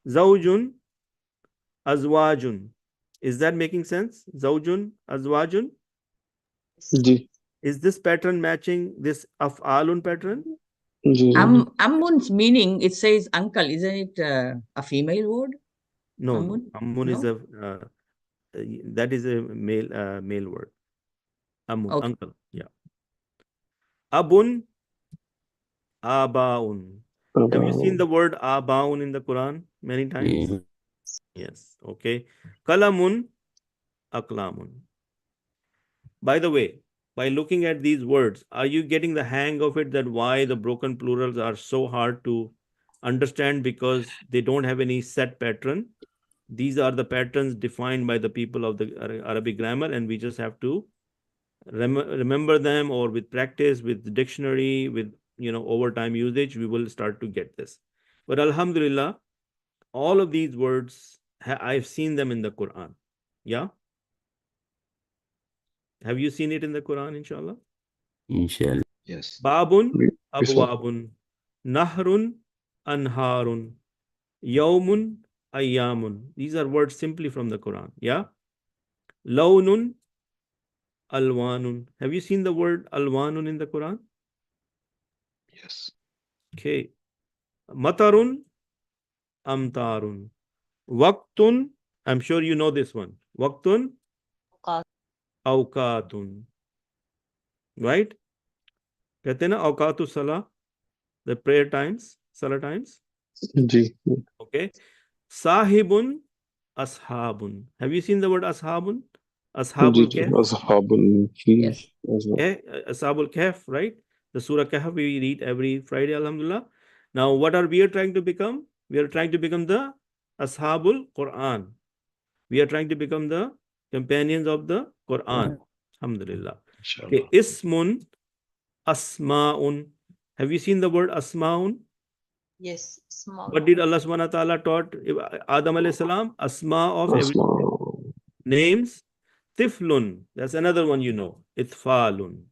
Zawjun, azwajun. Is that making sense? Zawjun, azwajun. Ji. Is this pattern matching this af'alun pattern? Ji. Ammun's meaning, it says uncle. Isn't it a female word? No, Ammun? Ammun is No? that is a male word. Ammun, Okay. uncle. Yeah. Abun, abaun. Have you seen the word abaun in the Quran many times? Yeah. Yes. Okay. Kalamun, aklamun. By the way, by looking at these words, are you getting the hang of it, that why the broken plurals are so hard to understand? Because they don't have any set pattern. These are the patterns defined by the people of the Arabic grammar, and we just have to remember them, or with practice, with dictionary, with overtime usage, we will start to get this. But alhamdulillah, all of these words, I've seen them in the Quran. Yeah. Have you seen it in the Quran, inshallah? Inshallah. Yes. Babun, We saw. abwabun, nahrun, anharun, yawmun, ayyamun. These are words simply from the Quran. Yeah. Lawnun, alwanun. Have you seen the word alwanun in the Quran? Yes. Okay. Matarun, amtarun. Waqtun, I'm sure you know this one. Waqtun, awqatun. Right? कहते हैं ना awqatu salah, the prayer times, salah times. Ji. Okay. Sahibun, ashabun. Have you seen the word ashabun? Ashabul Ji. Kahf. Ashabul Fil Yes. as well. Ashabul Kahf, right? The Surah Kahf we read every Friday, alhamdulillah. Now, what are we trying to become? We are trying to become the Ashabul Quran. We are trying to become the companions of the Quran. Alhamdulillah. Okay. Ismun, asma'un. Have you seen the word asma'un? Yes, small. What did Allah subhanahu wa ta'ala taught Adam alayhi salam? Asma of every Asma. names. Tiflun. That's another one you know. Itfalun.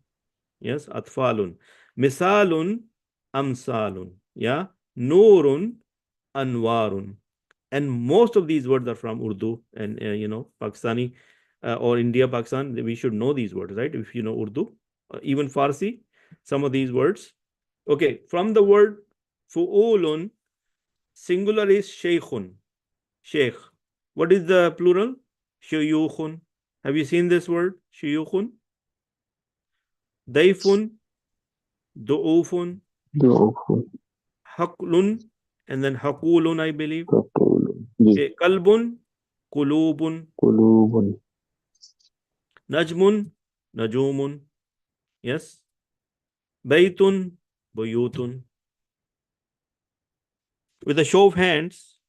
Yes, atfalun. Misalun, amsalun. Yeah. Nurun, anwarun. And most of these words are from Urdu and Pakistani or India, Pakistan. We should know these words, right? If you know Urdu, even Farsi, some of these words. Okay, from the word fu'ulun, Singular is shaykhun. Sheikh. What is the plural? Shuyukhun. Have you seen this word? Shuyukhun. Daifun. Du'ufun. Awful. Haklun. And then hakulun, I believe. Ji. Kalbun. Kulubun. Qulubun. Najmun. Najumun. Yes. Baytun. Buyutun. With a show of hands,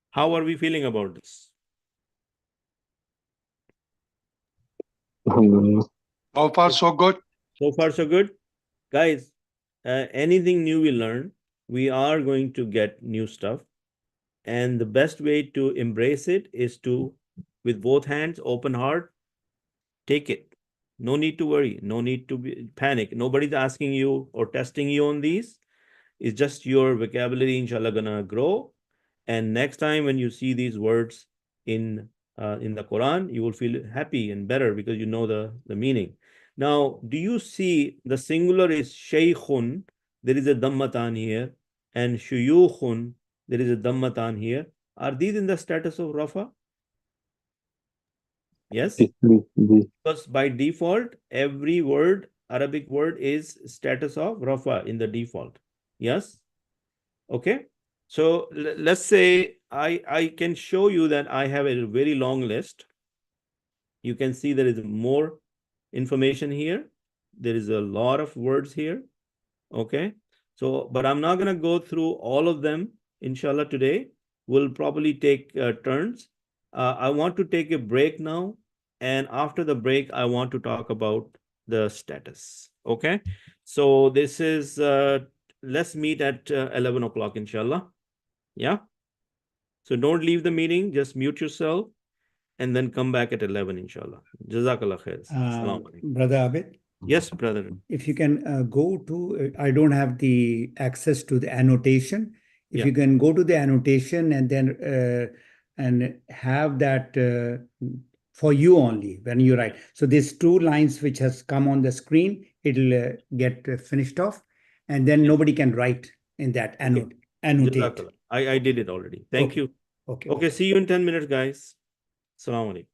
how are we feeling about this? Alhamdulillah. How far so good? So far, so good. Guys, anything new we learn, we are going to get new stuff. And the best way to embrace it is to, with both hands, open heart, take it. No need to worry. No need to panic. Nobody's asking you or testing you on these. It's just your vocabulary, inshallah, gonna grow. And next time when you see these words in the Quran, you will feel happy and better because you know the meaning. Now, do you see the singular is shaykhun? There is a dammatan here, and shuyukhun, there is a dammatan here. Are these in the status of rafa? Yes, Ji. Ji. because by default, every word, Arabic word, is status of rafa in the default. Yes. Okay. So let's say I can show you that I have a very long list. You can see there is more information here. There is a lot of words here. Okay. So, but I'm not going to go through all of them, inshallah, today. We'll probably take turns. I want to take a break now. And after the break, I want to talk about the status. Okay. So this is, let's meet at 11 o'clock, inshallah. Yeah. So don't leave the meeting, just mute yourself and then come back at 11, inshallah. Jazakallah khair. Assalamu alaikum. Brother Abid, Yes, brother. if you can go to, I don't have the access to the annotation. If Yeah. you can go to the annotation and then and have that for you only when you write. So these two lines which has come on the screen, it'll get finished off, and then nobody can write in that annotate. Jazakallah. I did it already. Thank Okay. you. Okay. Okay, see you in 10 minutes, guys. Assalamu alaikum.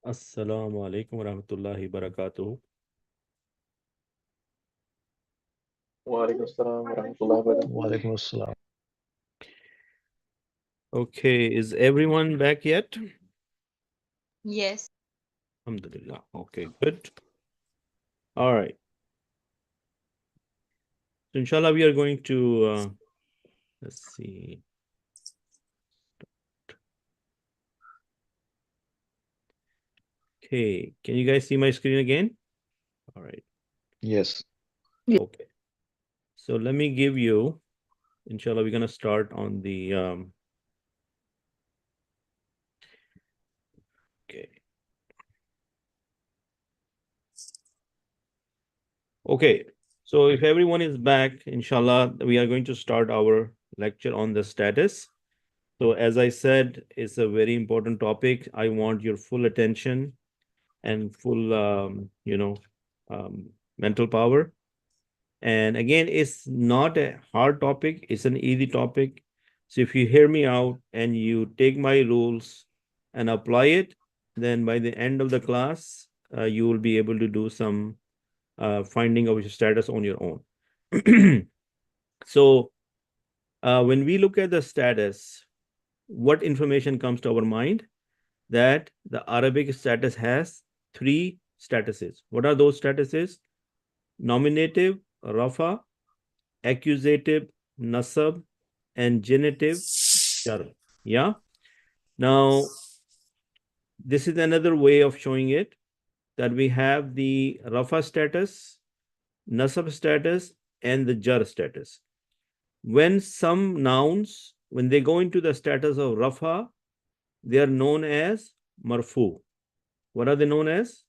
As-Salamu Alaikum wa rahmatullahi wa barakatuh. Walaikum assalam wa rahmatullahi wa barakatuh. Walaikum assalam. Okay, is everyone back yet? Yes. Alhamdulillah. Okay, good. All right. So inshallah, we are going to, let's see. Okay, can you guys see my screen again? All right. Yes. Okay. So let me give you, inshallah, we're going to start on the, okay. Okay, so if everyone is back, inshallah, we are going to start our lecture on the status. So as I said, it's a very important topic. I want your full attention and full, mental power. And again, it's not a hard topic. It's an easy topic. So if you hear me out and you take my rules and apply it, then by the end of the class, you will be able to do some finding of your status on your own. So when we look at the status, what information comes to our mind? That the Arabic status has 3 statuses. What are those statuses? Nominative, rafa, accusative, nasab, and genitive, jar. Yeah. Now, this is another way of showing it, that we have the rafa status, nasab status, and the jar status. When some nouns, when they go into the status of rafa, they are known as marfu. What are they known as?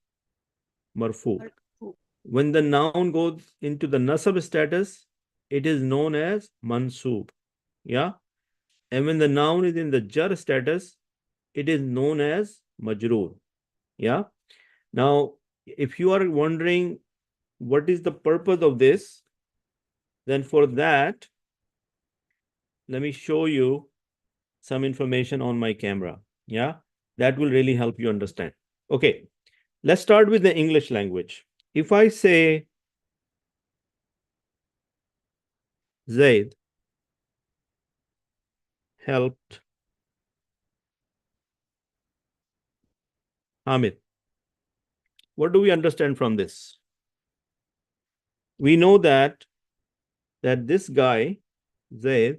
Marfu. When the noun goes into the nasab status, it is known as mansub. Yeah. And when the noun is in the jar status, it is known as majroor. Yeah. Now, if you are wondering what is the purpose of this, then for that, let me show you some information on my camera. Yeah. That will really help you understand. Okay. Let's start with the English language. If I say Zaid helped Hamid, what do we understand from this? We know that this guy, Zaid,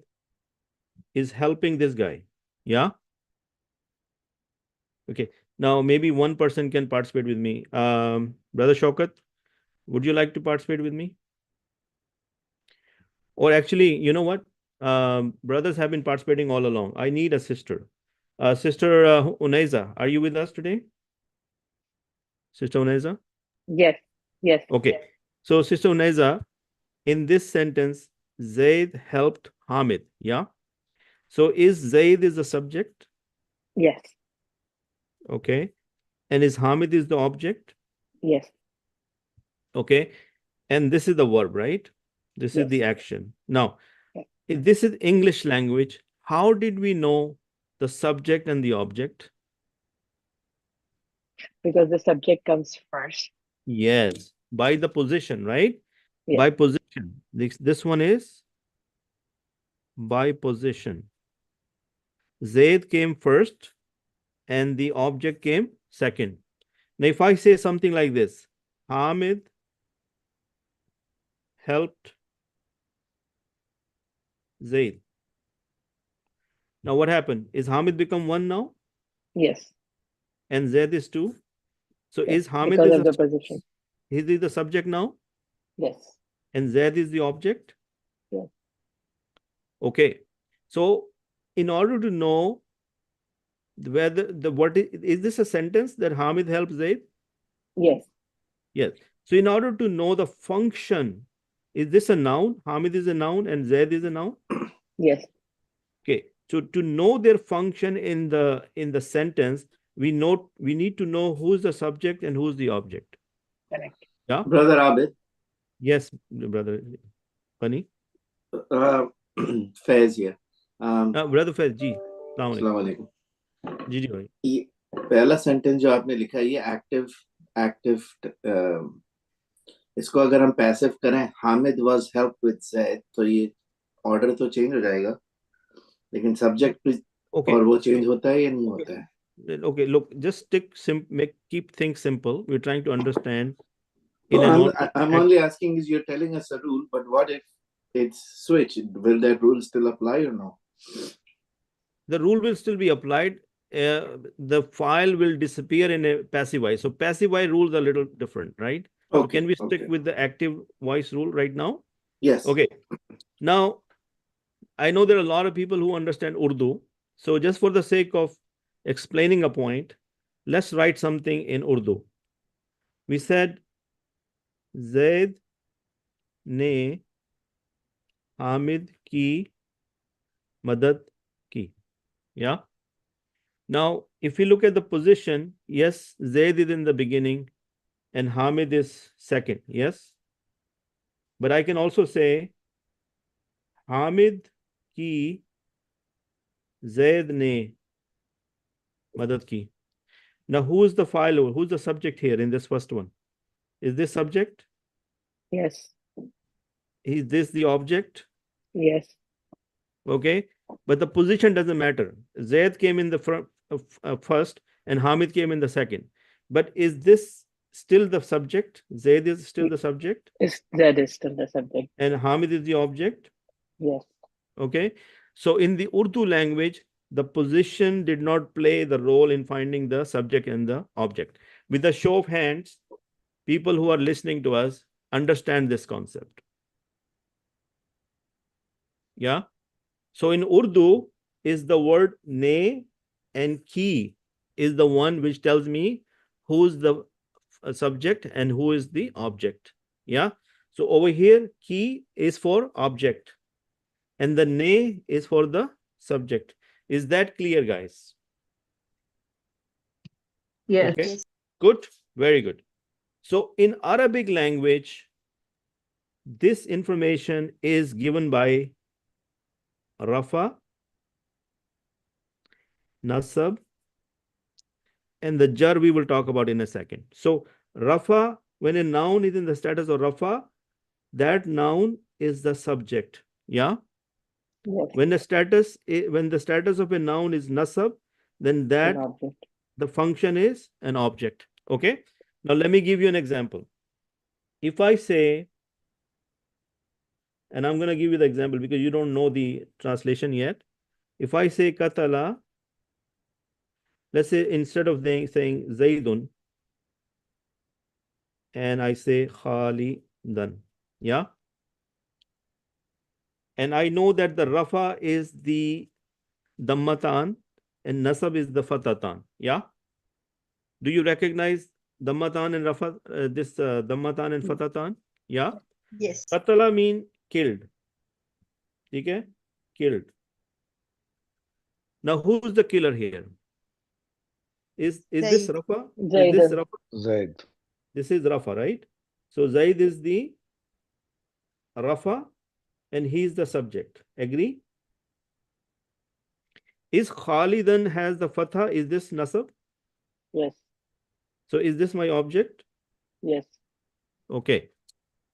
is helping this guy. Yeah? Okay. Now, maybe one person can participate with me. Brother Shaukat, would you like to participate with me? Or actually, you know what? Brothers have been participating all along. I need a sister. Sister Unaiza, are you with us today? Sister Unaiza? Yes. Yes. Okay. So, Sister Unaiza, in this sentence, Zaid helped Hamid. Yeah? So, is Zaid is the subject? Yes. Okay. And is Hamid is the object? Yes. Okay. And this is the verb, right? This is the action. Now, if this is English language, how did we know the subject and the object? Because the subject comes first. Yes, by the position, right? Yes. By position. This one is by position. Zaid came first and the object came second. Now, if I say something like this, Hamid helped Zaid. Now, what happened? Is Hamid become 1 now? Yes. And Zaid is 2? So Yes. is Hamid Because is of the position. Is he the subject now? Yes. And Zaid is the object? Yes. Okay. So in order to know whether what is this a sentence that Hamid helps Zaid? Yes. Yes. So in order to know the function, is this a noun? Hamid is a noun and Zaid is a noun? Yes. Okay. So to know their function in the sentence, we need to know who's the subject and who's the object. Correct. Yeah. Brother Abid. Yes, brother. Funny. Faiz here. Brother Faiz, ji. Assalamu alaikum. जी जी भाई. पहला sentence जो आपने लिखा है ये active active इसको अगर हम पैसिव करें Hamid was help with Zaid तो ये ऑर्डर तो चेंज हो जाएगा लेकिन सब्जेक्ट भी Okay. और वो चेंज होता है या नहीं होता है Okay, look, just keep things simple. We're trying to understand So in a normal I'm only asking is you're telling us a rule, but what if it's switched? Will that rule still apply or no? the rule will still be applied. The file will disappear in a passive voice. So passive voice rules are a little different, right? So Okay, can we stick okay. with the active voice rule right now? Yes. Okay. Now, I know there are a lot of people who understand Urdu. So just for the sake of explaining a point, let's write something in Urdu. We said Zaid ne Hamid ki madad ki. Yeah. Now, if you look at the position, yes, Zaid is in the beginning and Hamid is second. Yes. But I can also say Hamid ki Zaid ne madad ki. Now, who is the file or who's the subject here in this first one? Is this subject? Yes. Is this the object? Yes. Okay. But the position doesn't matter. Zaid came in the first and Hamid came in the second. But is this still the subject? Zaid is still the subject? That is still the subject. And Hamid is the object? Yes. Okay. So in the Urdu language, the position did not play the role in finding the subject and the object. With a show of hands, people who are listening to us understand this concept. Yeah. So in Urdu is the word ne and ki is the one which tells me who's the subject and who is the object. Yeah. So over here, ki is for object and the ne is for the subject. Is that clear, guys? Yes. Okay. Yes. Good. Very good. So in Arabic language, this information is given by Rafa, Nasab, and the jar we will talk about in a second. So Rafa, when a noun is in the status of Rafa, that noun is the subject. Yeah. Yes. When the status of a noun is Nasab, then that An object. the function is an object. Okay. Now let me give you an example. If I say, and I'm going to give you the example because you don't know the translation yet. If I say Katala, let's say instead of saying Zaidun, and I say Khalidan. Yeah. And I know that the Rafa is the Dammatan and Nasab is the Fatatan. Yeah. Do you recognize Dammatan and Rafa, this Dammatan and Fatatan? Yeah. Yes. Qatala mean killed. Okay? Killed. Now who's the killer here? Is this Zaid. Rafa? Is Zaid. this Rafa? Zaid. This is Rafa, right? So Zaid is the Rafa and he is the subject. Agree? Is Khalidan has the Fatha? Is this Nasab? Yes. So is this my object? Yes. Okay.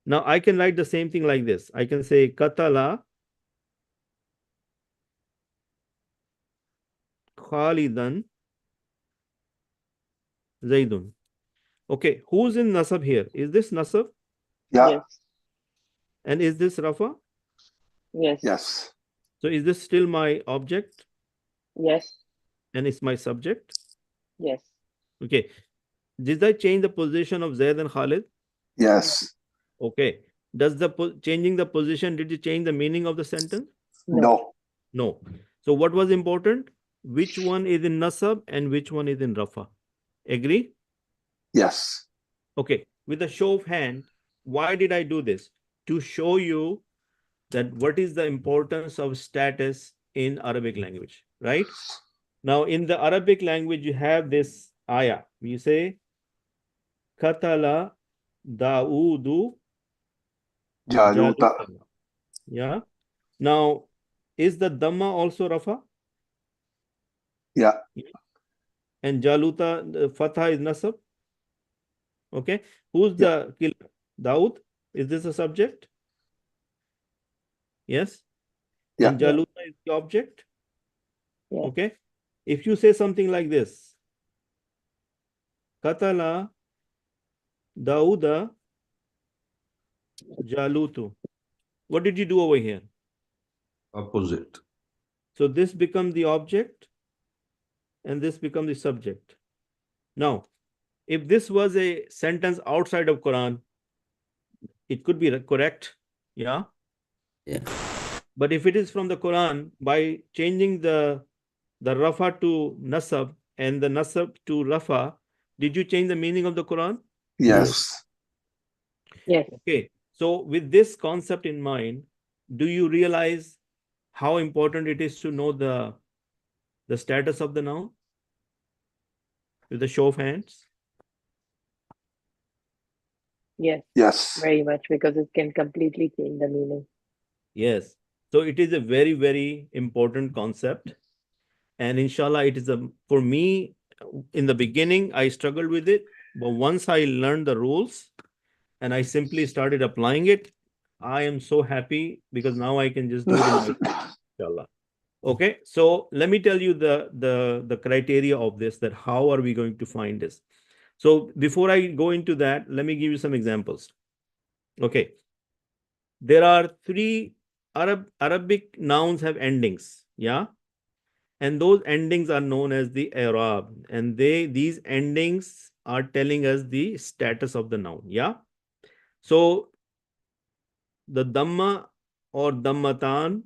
Now I can write the same thing like this. I can say Katala Khalidan Zaidun. Okay. Who's in Nasab here? Is this Nasab? Yeah. Yes. And is this Rafa? Yes. Yes. So is this still my object? Yes. And it's my subject? Yes. Okay. Did I change the position of Zaid and Khalid? Yes. Okay. Does the changing the position, did you change the meaning of the sentence? No. No. So what was important? Which one is in Nasab and which one is in Rafa? Agree? Yes. Okay. With a show of hand, why did I do this? To show you that what is the importance of status in Arabic language, right? Now, in the Arabic language, you have this ayah. You say, Katala Daudu Jaluta. Jaluta. Yeah. Now, is the Dhamma also Rafa? Yeah. and Jaluta, the Fatha is Nasab. Okay. Who's the killer? Daud? Is this a subject? Yes. Yeah. And Jaluta is the object. Yeah. Okay. If you say something like this, Katala Dauda Jalutu. What did you do over here? Opposite. So this becomes the object and this becomes the subject. Now, if this was a sentence outside of Quran, it could be correct. Yeah. Yeah. But if it is from the Quran, by changing the Rafa to Nasab and the Nasab to Rafa, did you change the meaning of the Quran? Yes. Yes. Okay. So with this concept in mind, do you realize how important it is to know the status of the noun? With the show of hands? Yes. Yes. Very much, because it can completely change the meaning. Yes. So it is a very, very important concept. And inshallah, it is for me, in the beginning, I struggled with it. But once I learned the rules and I simply started applying it, I am so happy because now I can just do it in my inshallah. Okay. So let me tell you the criteria of this, that how are we going to find this? So before I go into that, let me give you some examples. Okay. There are 3 Arabic nouns have endings. Yeah. And those endings are known as the Arab. And these endings are telling us the status of the noun. Yeah. So the Dhamma or Dhammatan,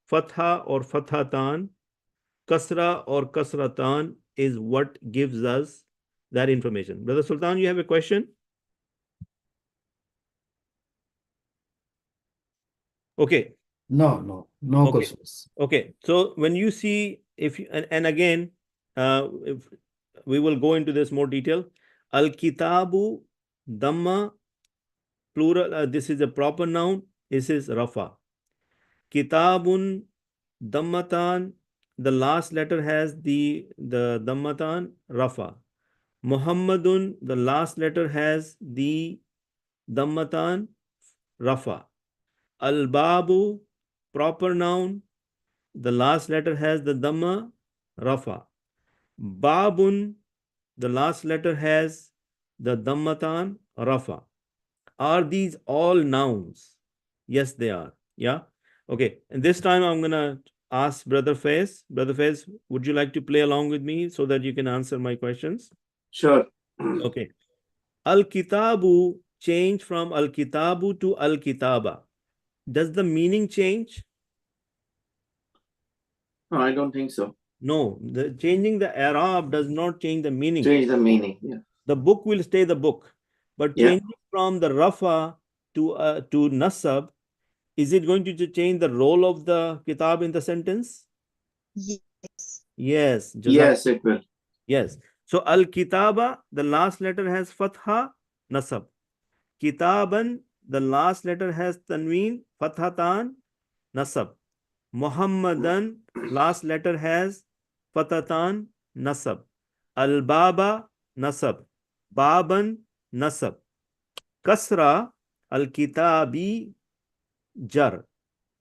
Fatha or Fathatan, Kasra or Kasratan is what gives us that information. Brother Sultan, you have a question? Okay. No Okay. questions. Okay. So when you see, if you, and again, if we will go into this more detail. Al-Kitabu, Dhamma, plural, this is a proper noun. This is Rafa. Kitabun, Dhammatan, the last letter has the Dhammatan, Rafa. Muhammadun, the last letter has the Dhammatan, Rafa. Al-Babu, proper noun, the last letter has the Dhamma, Rafa. Babun, the last letter has the Dhammatan, Rafa. Are these all nouns? Yes, they are. Yeah. Okay. And this time I'm going to ask Brother Faiz. Brother Faiz, would you like to play along with me so that you can answer my questions? Sure. Okay. Al-Kitabu change from Al-Kitabu to Al-Kitaba. Does the meaning change? No, I don't think so. No. Changing the Arab does not change the meaning. Change the meaning. Yeah. The book will stay the book. But Yeah. changing from the Rafa to Nasab, is it going to change the role of the kitab in the sentence? Yes. Yes. Yes, it will. Yes. So Al-Kitaba, the last letter has Fatha, Nasab. Kitaban, the last letter has Tanween, Fathatan, Nasab. Muhammadan, last letter has Fathatan, Nasab. Al-Baba, Nasab. Baban, Nasab. Kasra, Al-Kitabi, Jar.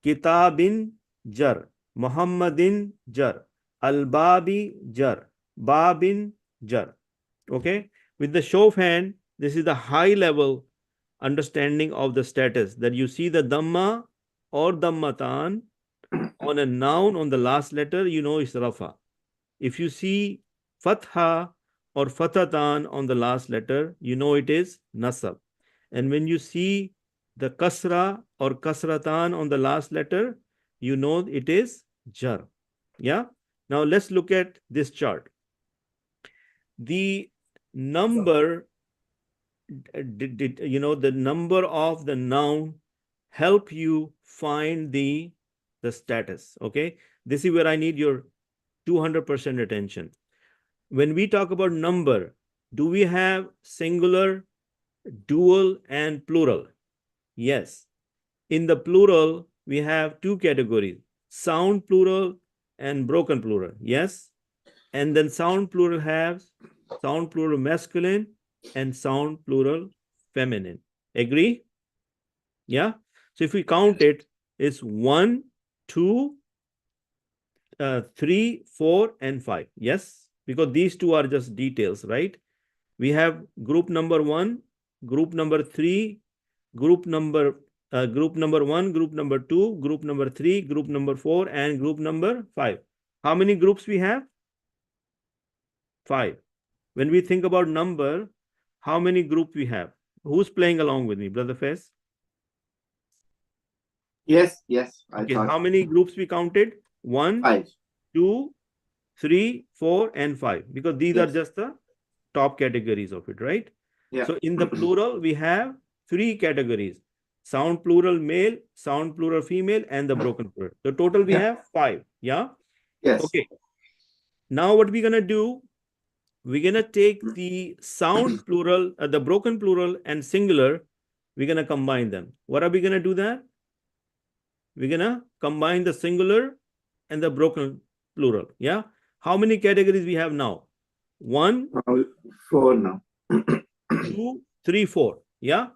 Kitabin, Jar. Muhammadin, Jar. Al-Babi, Jar. Babin, Jar. Okay. With the show of hand, this is the high level understanding of the status, that you see the Dhamma or Dhammatan on a noun on the last letter, you know it's Rafa. If you see Fatha or Fathatan on the last letter, you know it is Nasab. And when you see the Kasra or Kasratan on the last letter, you know it is Jar. Yeah. Now let's look at this chart. The number, the number of the noun help you find the status. Okay. This is where I need your 200% attention. When we talk about number, do we have singular, dual, and plural? Yes. In the plural, we have 2 categories, sound plural and broken plural. Yes. And then sound plural have sound plural masculine and sound plural feminine. Agree? Yeah. So if we count it, it's 1, 2, 3, 4, and 5. Yes, because these two are just details, right? We have group number 1, group number 3, group number 1, group number 2, group number 3, group number 4, and group number 5. How many groups we have? 5. When we think about number, how many groups we have? Who's playing along with me, Brother Fez? Yes, yes. Okay, I thought how many groups we counted? 1, 5. 2, 3, 4, and 5. Because these are Yes. just the top categories of it, right? Yeah. So in the plural, we have 3 categories. Sound plural male, sound plural female, and the broken plural. The total we have 5. Yeah? Yes. Okay. Now what we're going to do, we're going to take the sound plural, the broken plural and singular, we're going to combine them. What are we going to do that? We're going to combine the singular and the broken plural. Yeah? How many categories we have now? 1, 4 now. 2, 3, 4. Yeah?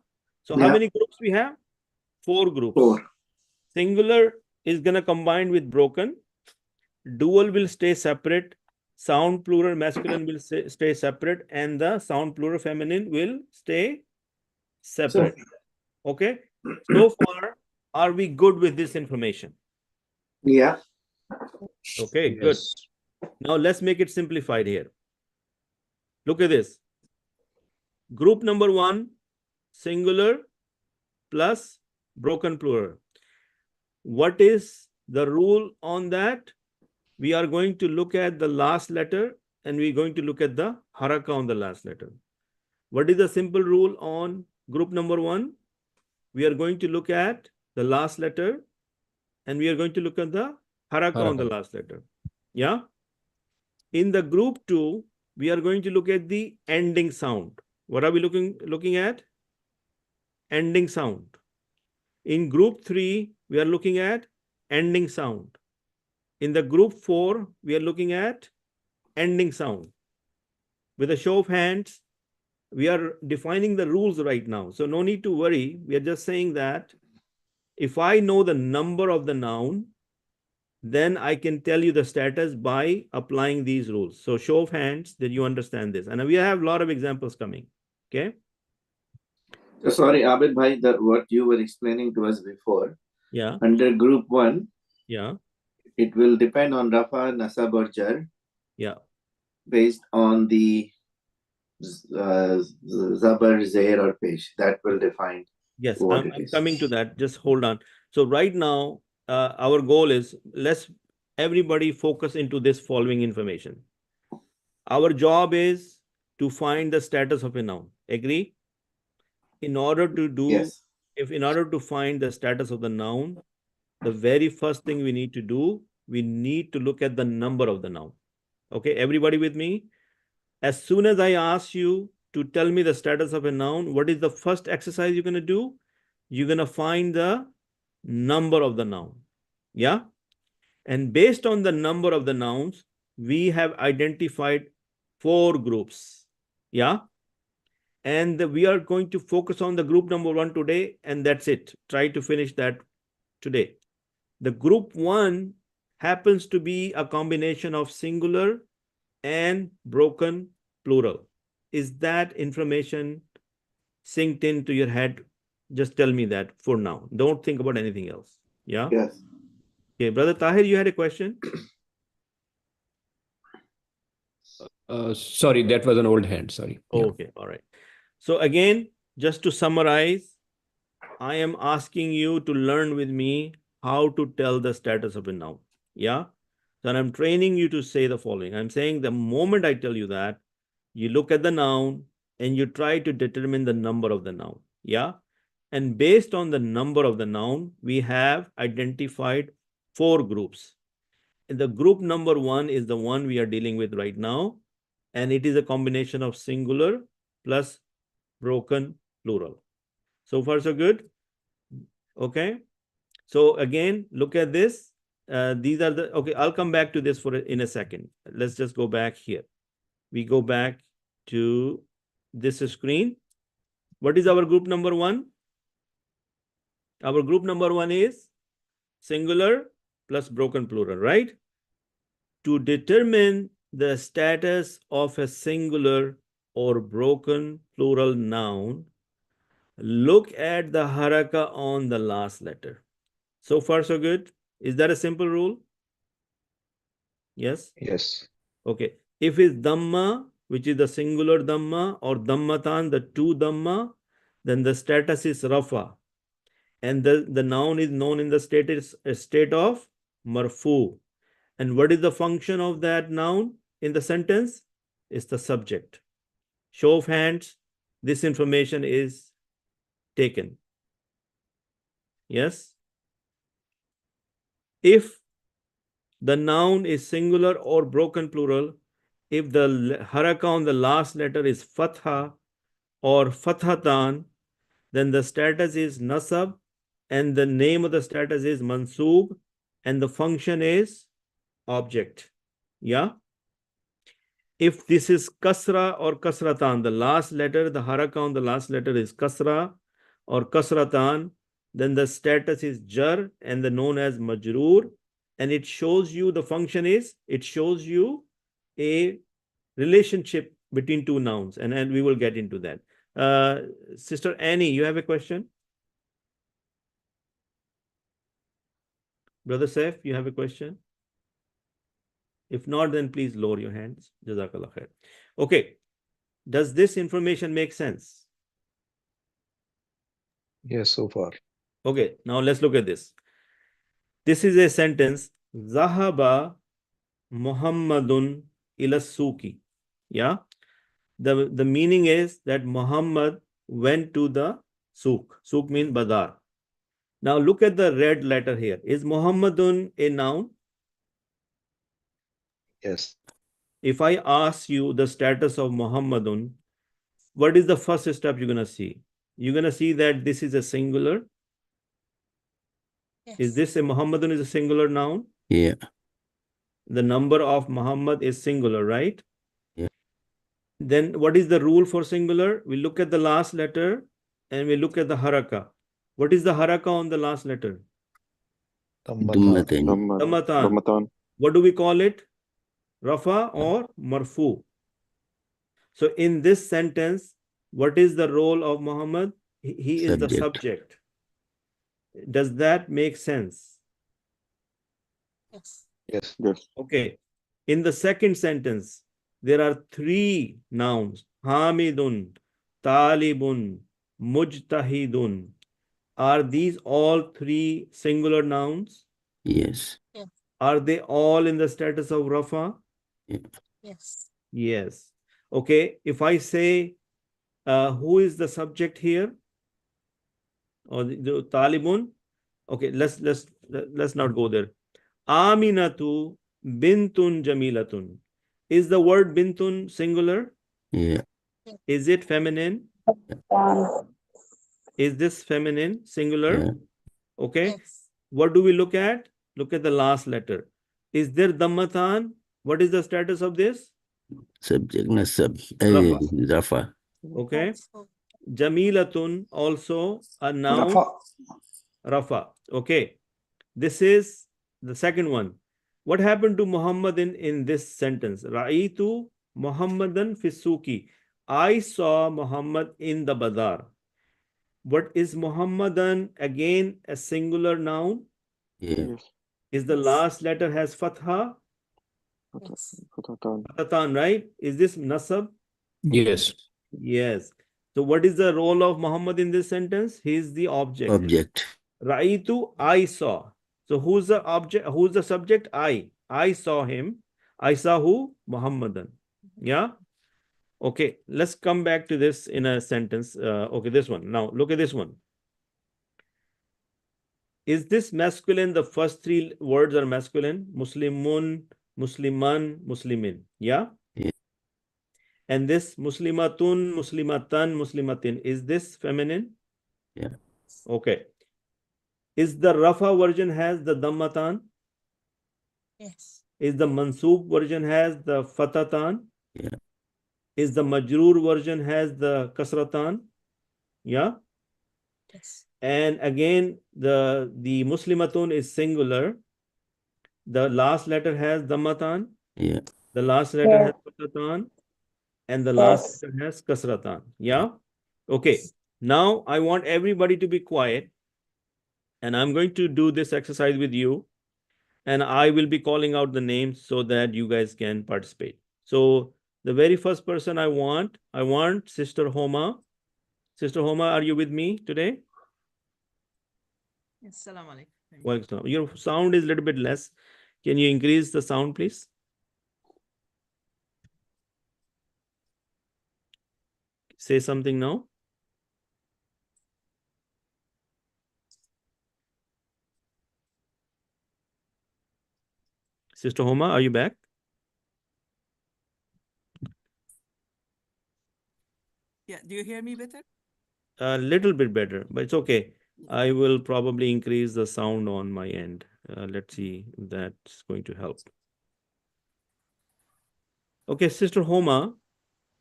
So how Yeah. many groups we have? 4 groups. 4. Singular is going to combine with broken. Dual will stay separate. Sound plural masculine will stay separate. And the sound plural feminine will stay separate. Okay? So far, are we good with this information? Yeah. Okay, good. Now let's make it simplified here. Look at this. Group number 1, singular plus broken plural. What is the rule on that? We are going to look at the last letter and we're going to look at the haraka on the last letter. What is the simple rule on group number 1? We are going to look at the last letter and we are going to look at the haraka on the last letter. Yeah? In the group 2, we are going to look at the ending sound. What are we looking at? Ending sound. In group 3, we are looking at ending sound. In the group 4, we are looking at ending sound. With a show of hands, we are defining the rules right now. So no need to worry. We are just saying that if I know the number of the noun, then I can tell you the status by applying these rules. So show of hands that you understand this. And we have a lot of examples coming. Okay. So sorry, Abid Bhai, what you were explaining to us before. Yeah. Under group 1. Yeah. It will depend on Rafa, Nasab, or Jar. Yeah. Based on the Zabar, Zair, or Pesh. That will define. Yes, what I'm it is. coming to that. Just hold on. So right now, our goal is let's everybody focus into this following information. Our job is to find the status of a noun. Agree? In order to do, Yes. in order to find the status of the noun, the very first thing we need to do, we need to look at the number of the noun. Okay, everybody with me? As soon as I ask you to tell me the status of a noun, what is the first exercise you're going to do? You're going to find the number of the noun. Yeah? And based on the number of the nouns, we have identified 4 groups. Yeah? And we are going to focus on the group number 1 today, and that's it. Try to finish that today. The group 1 happens to be a combination of singular and broken plural. Is that information synced into your head? Just tell me that for now. Don't think about anything else. Yeah? Yes. Okay, Brother Tahir, you had a question? Sorry, that was an old hand. Sorry. Yeah. Okay, all right. So again, just to summarize, I am asking you to learn with me how to tell the status of a noun. Yeah? So I'm training you to say the following. I'm saying the moment I tell you that, you look at the noun and you try to determine the number of the noun. Yeah? And based on the number of the noun, we have identified 4 groups. And the group number 1 is the one we are dealing with right now. And it is a combination of singular plus broken plural. So far, so good? Okay. So again, look at this. these are the, okay, I'll come back to this in a second. Let's just go back here. We go back to this screen. What is our group number 1? Our group number 1 is singular plus broken plural, right? To determine the status of a singular or broken plural noun, look at the haraka on the last letter. So far, so good. Is that a simple rule? Yes? Yes. Okay. If it's Dhamma, which is the singular Dhamma, or Dhammatan, the two Dhamma, then the status is Rafa. And the noun is known in the state of Marfu. And what is the function of that noun in the sentence? It's the subject. Show of hands, this information is taken. Yes? If the noun is singular or broken plural, if the haraka on the last letter is fatha or fathatan, then the status is nasab and the name of the status is mansub and the function is object. Yeah? If this is kasra or kasratan, the last letter, the haraka on the last letter is kasra or kasratan, then the status is jar and the known as majroor, and it shows you, the function is, it shows you a relationship between two nouns, and we will get into that. Sister Annie, you have a question? Brother Saif, you have a question? If not, then please lower your hands. Jazakallah khair. Okay. Does this information make sense? Yes, so far. Okay, now let's look at this. This is a sentence. Zahaba Muhammadun ila suki. Yeah. The meaning is that Muhammad went to the souk. Souk means bazar. Now look at the red letter here. Is Muhammadun a noun? Yes. If I ask you the status of Muhammadun, what is the first step you're going to see? You're going to see that this is a singular. Yes. Is this a Muhammadun is a singular noun? Yeah. The number of Muhammad is singular, right? Yeah. Then what is the rule for singular? We look at the last letter and we look at the haraka. What is the haraka on the last letter? Dummatan. Dhammatan. Ramadan. What do we call it? Rafa or marfu. So in this sentence, what is the role of Muhammad? He is the subject. Does that make sense? Yes. Yes. Yes. Okay. In the second sentence, there are 3 nouns. Hamidun, Talibun, Mujtahidun. Are these all 3 singular nouns? Yes. Are they all in the status of Rafa? Yes. Yes. Okay. If I say, who is the subject here? Or the Talibun? Okay, let's not go there. Aminatu bintun jamilatun. Is the word bintun singular? Yeah. Is it feminine? Is this feminine, singular? Yeah. Okay. Yes. What do we look at? Look at the last letter. Is there dhammatan? What is the status of this? Subject nasab. Rafa. Rafa. Okay. Jamilatun also a noun. Rafa. Rafa. Okay. This is the second one. What happened to Muhammad in this sentence? Ra'itu Muhammadan fisuki. I saw Muhammad in the bazaar. What is Muhammadan? Again, a singular noun. Yeah. Yes. Is the last letter has fatha? Yes. Fatatan. Fatatan, right? Is this nasab? Yes. Yes. So what is the role of Muhammad in this sentence? He is the object. Object. Ra'itu, I saw. So who's the object? Who's the subject? I saw him. I saw who? Muhammadan. Yeah. Okay. Let's come back to this in a sentence. Okay, this one. Now look at this one. Is this masculine? The first 3 words are masculine. Muslimun, Musliman, Muslimin. Yeah. Yeah. And this Muslimatun, Muslimatan, Muslimatin. Is this feminine? Yeah. Okay. Is the Rafa version has the Dhammatan? Yes. Is the mansoob version has the fatatan? Yeah. Is the majroor version has the kasratan? Yeah. Yes. And again, the muslimatun is singular. The last letter has dammatan. Yeah. The last letter has Yes. fatatan. And the last Yes. letter has kasratan. Yeah. Okay. Now I want everybody to be quiet. And I'm going to do this exercise with you. And I will be calling out the names so that you guys can participate. So the very first person I want Sister Homa. Sister Homa, are you with me today? As-salamu alaykum. Welcome. Assalam. Your sound is a little bit less. Can you increase the sound, please? Say something now. Sister Homa, are you back? Yeah, do you hear me better? A little bit better, but it's okay. I will probably increase the sound on my end. Let's see if that's going to help. Okay, Sister Homa,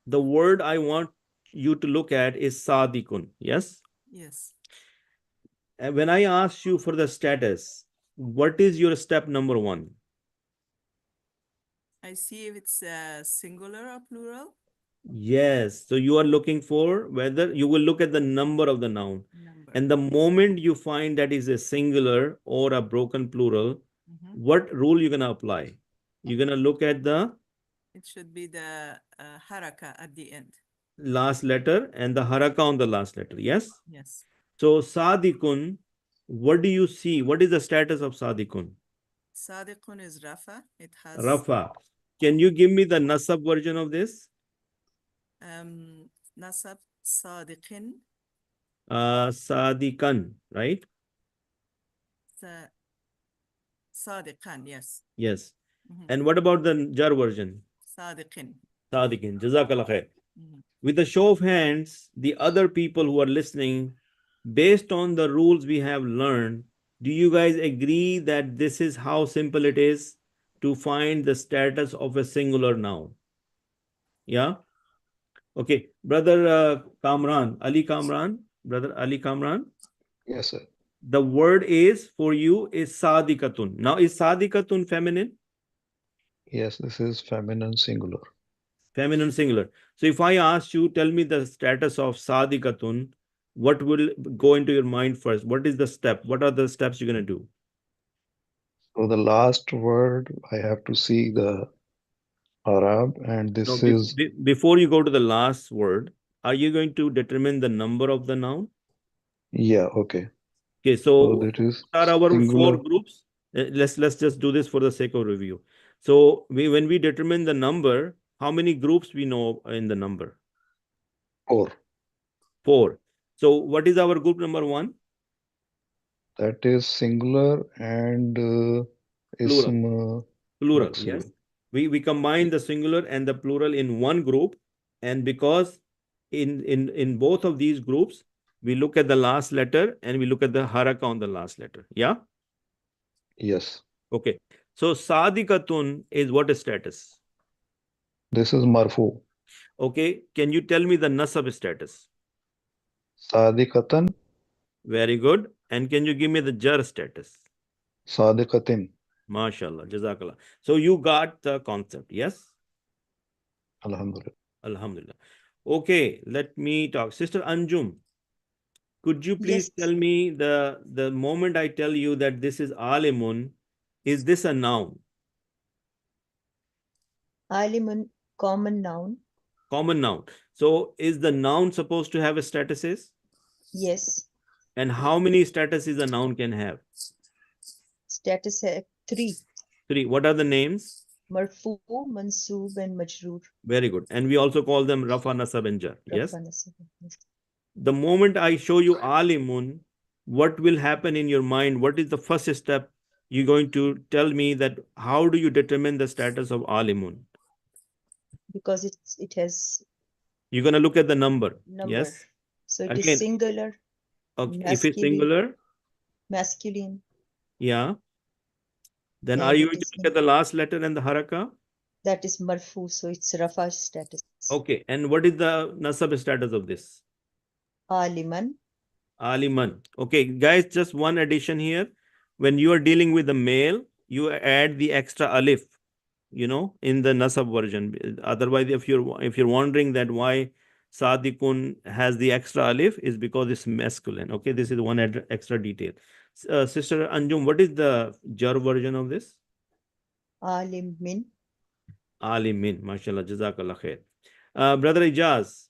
the word I want you to look at is sadikun. Yes? Yes. And when I ask you for the status, what is your step number one? I see if it's singular or plural. Yes. So you are looking for whether you will look at the number of the noun. Number. And the moment you find that is a singular or a broken plural, Mhm. what rule you're going to apply? You're going to look at the It should be the haraka at the end. last letter and the haraka on the last letter. Yes? Yes. So sadikun, what do you see? What is the status of sadikun? Sadiqun is rafa. It has Rafa. Can you give me the nasab version of this? nasab sadiqin. Sadikan, right? Sadiqan, yes. Yes. Mhm. And what about the jar version? Sadiqin. Sadiqin. Jazakallah khair. Mhm. With a show of hands, the other people who are listening, based on the rules we have learned, do you guys agree that this is how simple it is to find the status of a singular noun? Yeah? Okay. Brother Kamran, Ali Kamran, Brother Ali Kamran. Yes, sir. The word is for you is sadikatun. Now, is sadikatun feminine? Yes, this is feminine singular. Feminine singular. So if I ask you, tell me the status of sadikatun, what will go into your mind first? What is the step? What are the steps you're going to do? So the last word, I have to see the Arab, and No, this is, before you go to the last word, are you going to determine the number of the noun? yeah, okay. Okay, So so that is what are our four singular groups? Let's just do this for the sake of review. So when we determine the number, how many groups we know in the number? 4. 4. So what is our group number 1? That is singular and Plural. ism Plural, maksud. yes. We combine the singular and the plural in one group, and because in both of these groups, we look at the last letter and we look at the haraka on the last letter. Yeah? Yes. Okay. So sadikatun is what is status? This is marfu. Okay. Can you tell me the nasab status? Sadiqatan, Very good. And can you give me the jar status? sadiqatin. MashaAllah. Jazakallah. So you got the concept. Yes? Alhamdulillah. Alhamdulillah. Okay. Let me talk. Sister Anjum, could you please Yes. tell me the moment I tell you that this is alimun, is this a noun? Alimun, common noun. Common noun. So is the noun supposed to have a statuses? Yes. And how many statuses a noun can have? Status 3. 3. What are the names? Marfu, mansoob, and majroor. Very good. And we also call them rafa, nasab, and jar. Yes. Rafa, nasab. The moment I show you alimun, what will happen in your mind? What is the first step? You're going to tell me that how do you determine the status of alimun? Because it has You're going to look at the number. number. Yes. So it Again, is singular, okay, if it's masculine, singular, masculine, yeah, Then are And you it going to is look at the last letter and the haraka? that is marfu, so it's rafa status. Okay, and what is the nasab status of this? Aliman. Aliman. Okay, guys, just one addition here. When you are dealing with the male, you add the extra alif, you know, in the nasab version. Otherwise, if you're wondering that why Sadikun has the extra alif, is because it's masculine. Okay, this is one extra detail. Sister Anjum, what is the jar version of this? Alimin. Alimin. Mashallah, jazakallah khair. Brother Ijaz,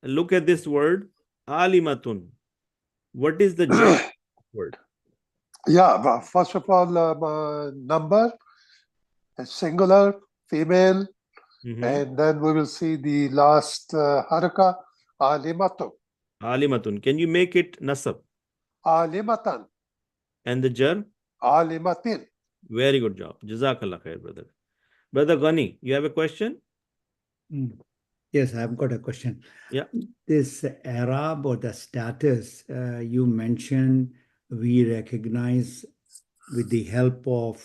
look at this word, alimatun. What is the jar word? Yeah, but first of all, number, singular, female, and then we will see the last haraka, alimatu. Alimatun. Can you make it nasab? Alimatan. And the jar? Alimatin. Very good job. Jazakallah khair, brother. Brother Ghani, you have a question? Yes, I've got a question. Yeah. This Arab or the status you mentioned, we recognize with the help of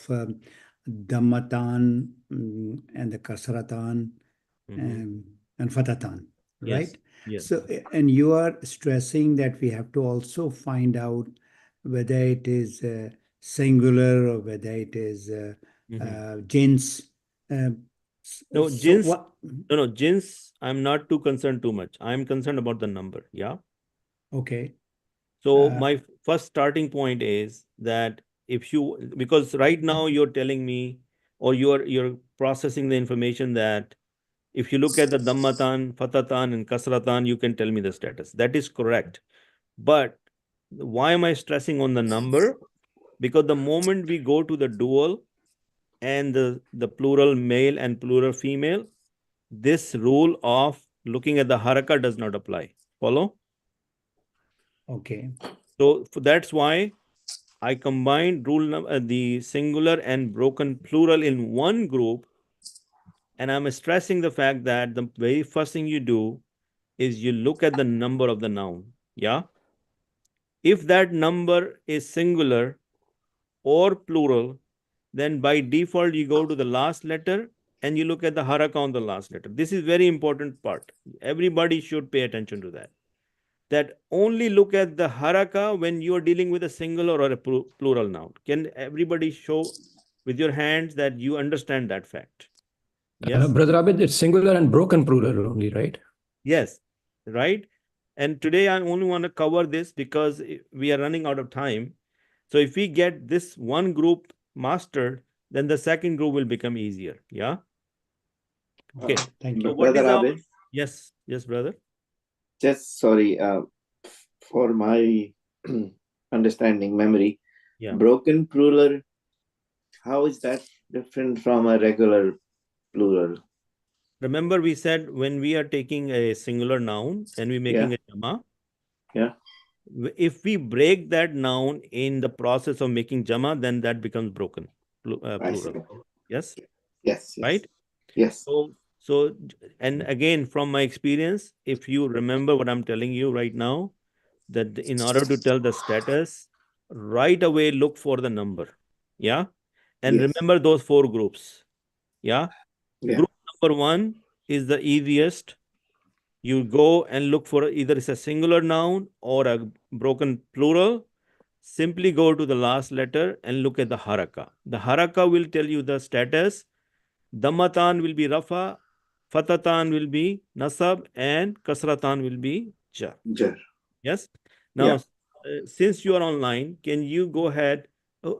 Dhammatan and the Kasratan and Fatatan, right? Yes. So, and you are stressing that we have to also find out whether it is singular or whether it is jins. No, So jins. what? No, jins. I'm not too concerned too much. I'm concerned about the number. Yeah. Okay. So my first starting point is that if you, because right now you're telling me, or you're processing the information that if you look at the Dhammatan, Fatatan, and Kasratan, you can tell me the status. That is correct. But why am I stressing on the number? Because the moment we go to the dual and the plural male and plural female, this rule of looking at the haraka does not apply. Follow? Okay. So that's why I combined the singular and broken plural in one group. And I'm stressing the fact that the very first thing you do is you look at the number of the noun. Yeah. If that number is singular or plural, then by default you go to the last letter and you look at the haraka on the last letter. This is very important part. Everybody should pay attention to that. That only look at the haraka when you are dealing with a singular or a plural noun. Can everybody show with your hands that you understand that fact? Yes. Brother Abid, it's singular and broken plural only, right? Yes, right. And today I only want to cover this because we are running out of time. So if we get this one group mastered, then the second group will become easier. Yeah. Okay. Thank So you. what is Brother our... Abid, Yes, brother. just sorry, for my understanding, memory, Yeah. broken plural, how is that different from a regular plural? Remember we said when we are taking a singular noun and we making a jama, if we break that noun in the process of making jama, then that becomes broken plural. Yes. Yes. Right. Yes. So, and again, from my experience, if you remember what I'm telling you right now, that in order to tell the status, right away look for the number. Yeah. And remember those four groups. Yeah. Group number one is the easiest. You go and look for either it's a singular noun or a broken plural. Simply go to the last letter and look at the haraka. The haraka will tell you the status. Dhammatan will be rafa, fatatan will be nasab, and kasratan will be jar. Yes. Now, since you are online, can you go ahead? Who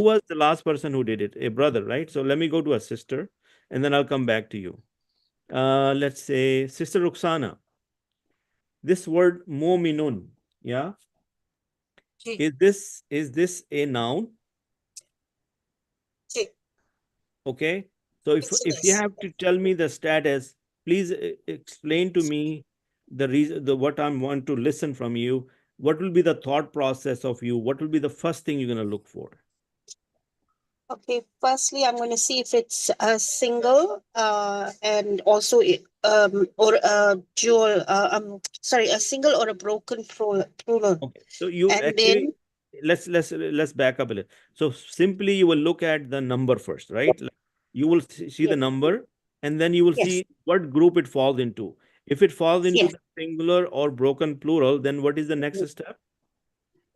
was the last person who did it? A brother, right? So let me go to a sister, and then I'll come back to you. Let's say Sister Ruxana. This word mu'minun, yeah. Is this a noun? Okay. So if you have to tell me the status, please explain to me the reason, what I want to listen from you. What will be the thought process of you? What will be the first thing you're going to look for? Okay, firstly, I'm going to see if it's a single and also or a dual. Sorry, a single or a broken plural. Okay, so you and actually, let's back up a little. So simply you will look at the number first, right? Like, you will see the number, and then you will see what group it falls into. If it falls into the singular or broken plural, then what is the next step?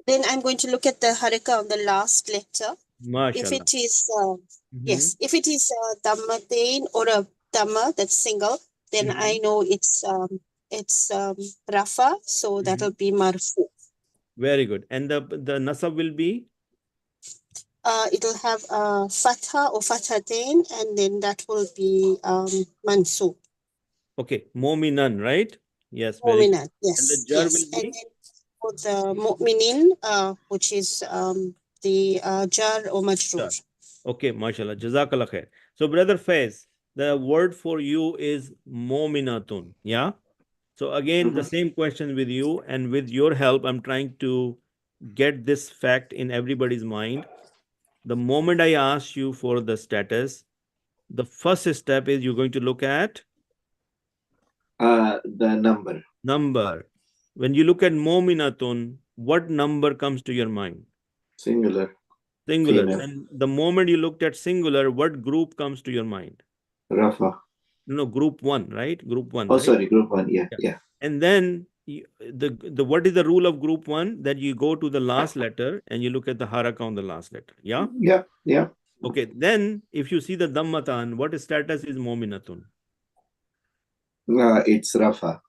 Then I'm going to look at the haraka on the last letter. If Mashallah. it is, yes, if it is a dammatain or a damma, that's single, then I know it's rafa, so that'll be marfu. Very good. And the nasab will be? It'll have a fatha or fathatain, and then that will be mansub. Okay, mominan, right? Yes, very good. Mu'minan, yes, And the jar will And be? then for the mu'minin, which is the jar or majroor. Okay, mashallah. Jazakallah khair. So, brother Faiz, the word for you is mominatun. Yeah. So again, the same question with you, and with your help, I'm trying to get this fact in everybody's mind. The moment I ask you for the status, the first step is you're going to look at the number. Number. When you look at mominatun, what number comes to your mind? Singular. Singular. Female. And the moment you looked at singular, what group comes to your mind? Rafa. No, group one, right? Group one. Oh, right? sorry, group one. Yeah. And then the what is the rule of group one? That you go to the last letter and you look at the haraka on the last letter. Yeah? Yeah. Okay. Then if you see the dammatan, what status is mominatun? It's Rafa.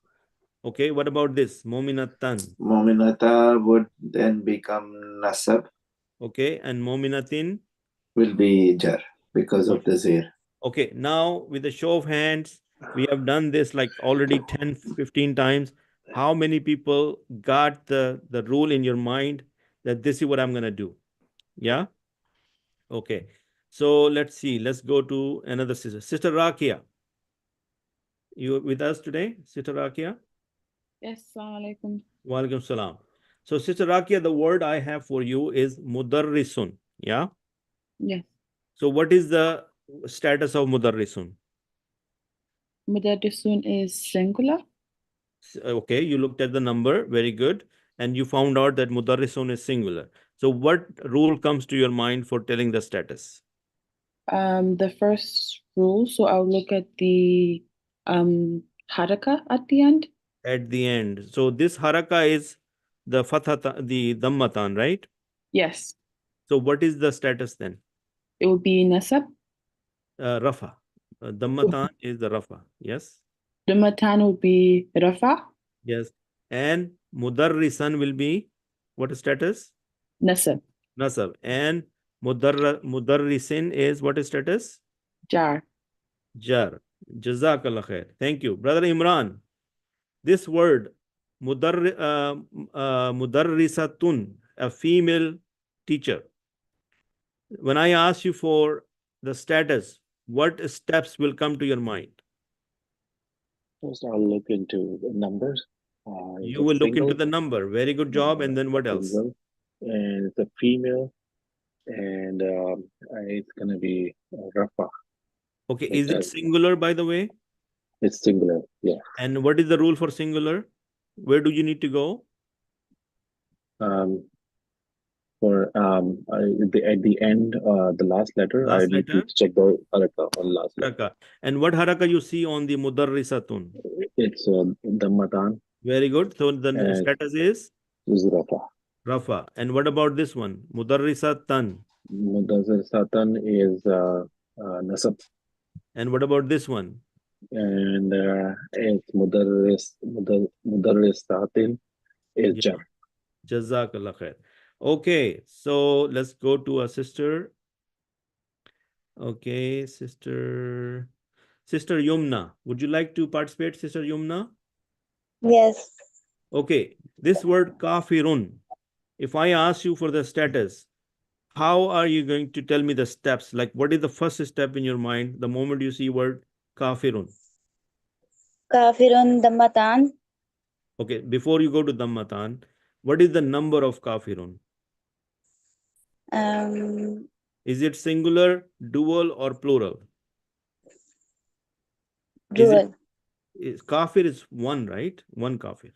Okay. What about this? Mominatan. Mominata would then become Nasab. Okay. And mominatin? Will be Jar because of the Zir. Okay. Now with a show of hands, we have done this like already 10, 15 times. How many people got the rule in your mind that this is what I'm going to do? Yeah? Okay. So let's see. Let's go to another sister. Sister Rakia. You with us today, Sister Rakia? Yes, Assalamu alaikum. Wa alaikum salam. So Sister Rakia, the word I have for you is mudarrisun. Yeah? Yes. So what is the status of mudarrisun? Mudarrisun is singular. Okay, you looked at the number. Very good. And you found out that mudarrisun is singular. So what rule comes to your mind for telling the status? The first rule, so I'll look at the haraka at the end. At the end. So this haraka is the fathata, the dammatan, right? Yes. So what is the status then? It will be nasab. Rafa. Dammatan is the rafa. Yes. Dammatan will be rafa. Yes. And mudarrisan will be what status? Nasab. Nasab. And mudarrisin is what status? Jar. Jar. Jazakallah khair. Thank you. Brother Imran, this word mudarrisatun, a female teacher. When I ask you for the status, what steps will come to your mind? First, I'll look into the numbers. You will look into the number. Very good job. And then what else? Single, and it's a female, and it's going to be Rafa. Okay. Is it singular, by the way? It's singular, yeah. And what is the rule for singular? Where do you need to go? At the end, the last letter, I need to check the haraka on last letter. And what haraka you see on the mudarrisatun? It's the matan. Very good. So the status is Rafa. Rafa. And what about this one? Mudarrisatan. Mudarrisatan is nasab. And what about this one? And it's mudarrisatin is jar. Jazakallah khair. Okay, so let's go to a sister. Okay, Sister Yumna. Would you like to participate, Sister Yumna? Yes. Okay, this word kafirun. If I ask you for the status, how are you going to tell me the steps? Like, what is the first step in your mind the moment you see word kafirun? Kafirun dammatan. Okay, before you go to dammatan, what is the number of kafirun? Is it singular, dual, or plural? Dual. Kafir is one, right? One kafir.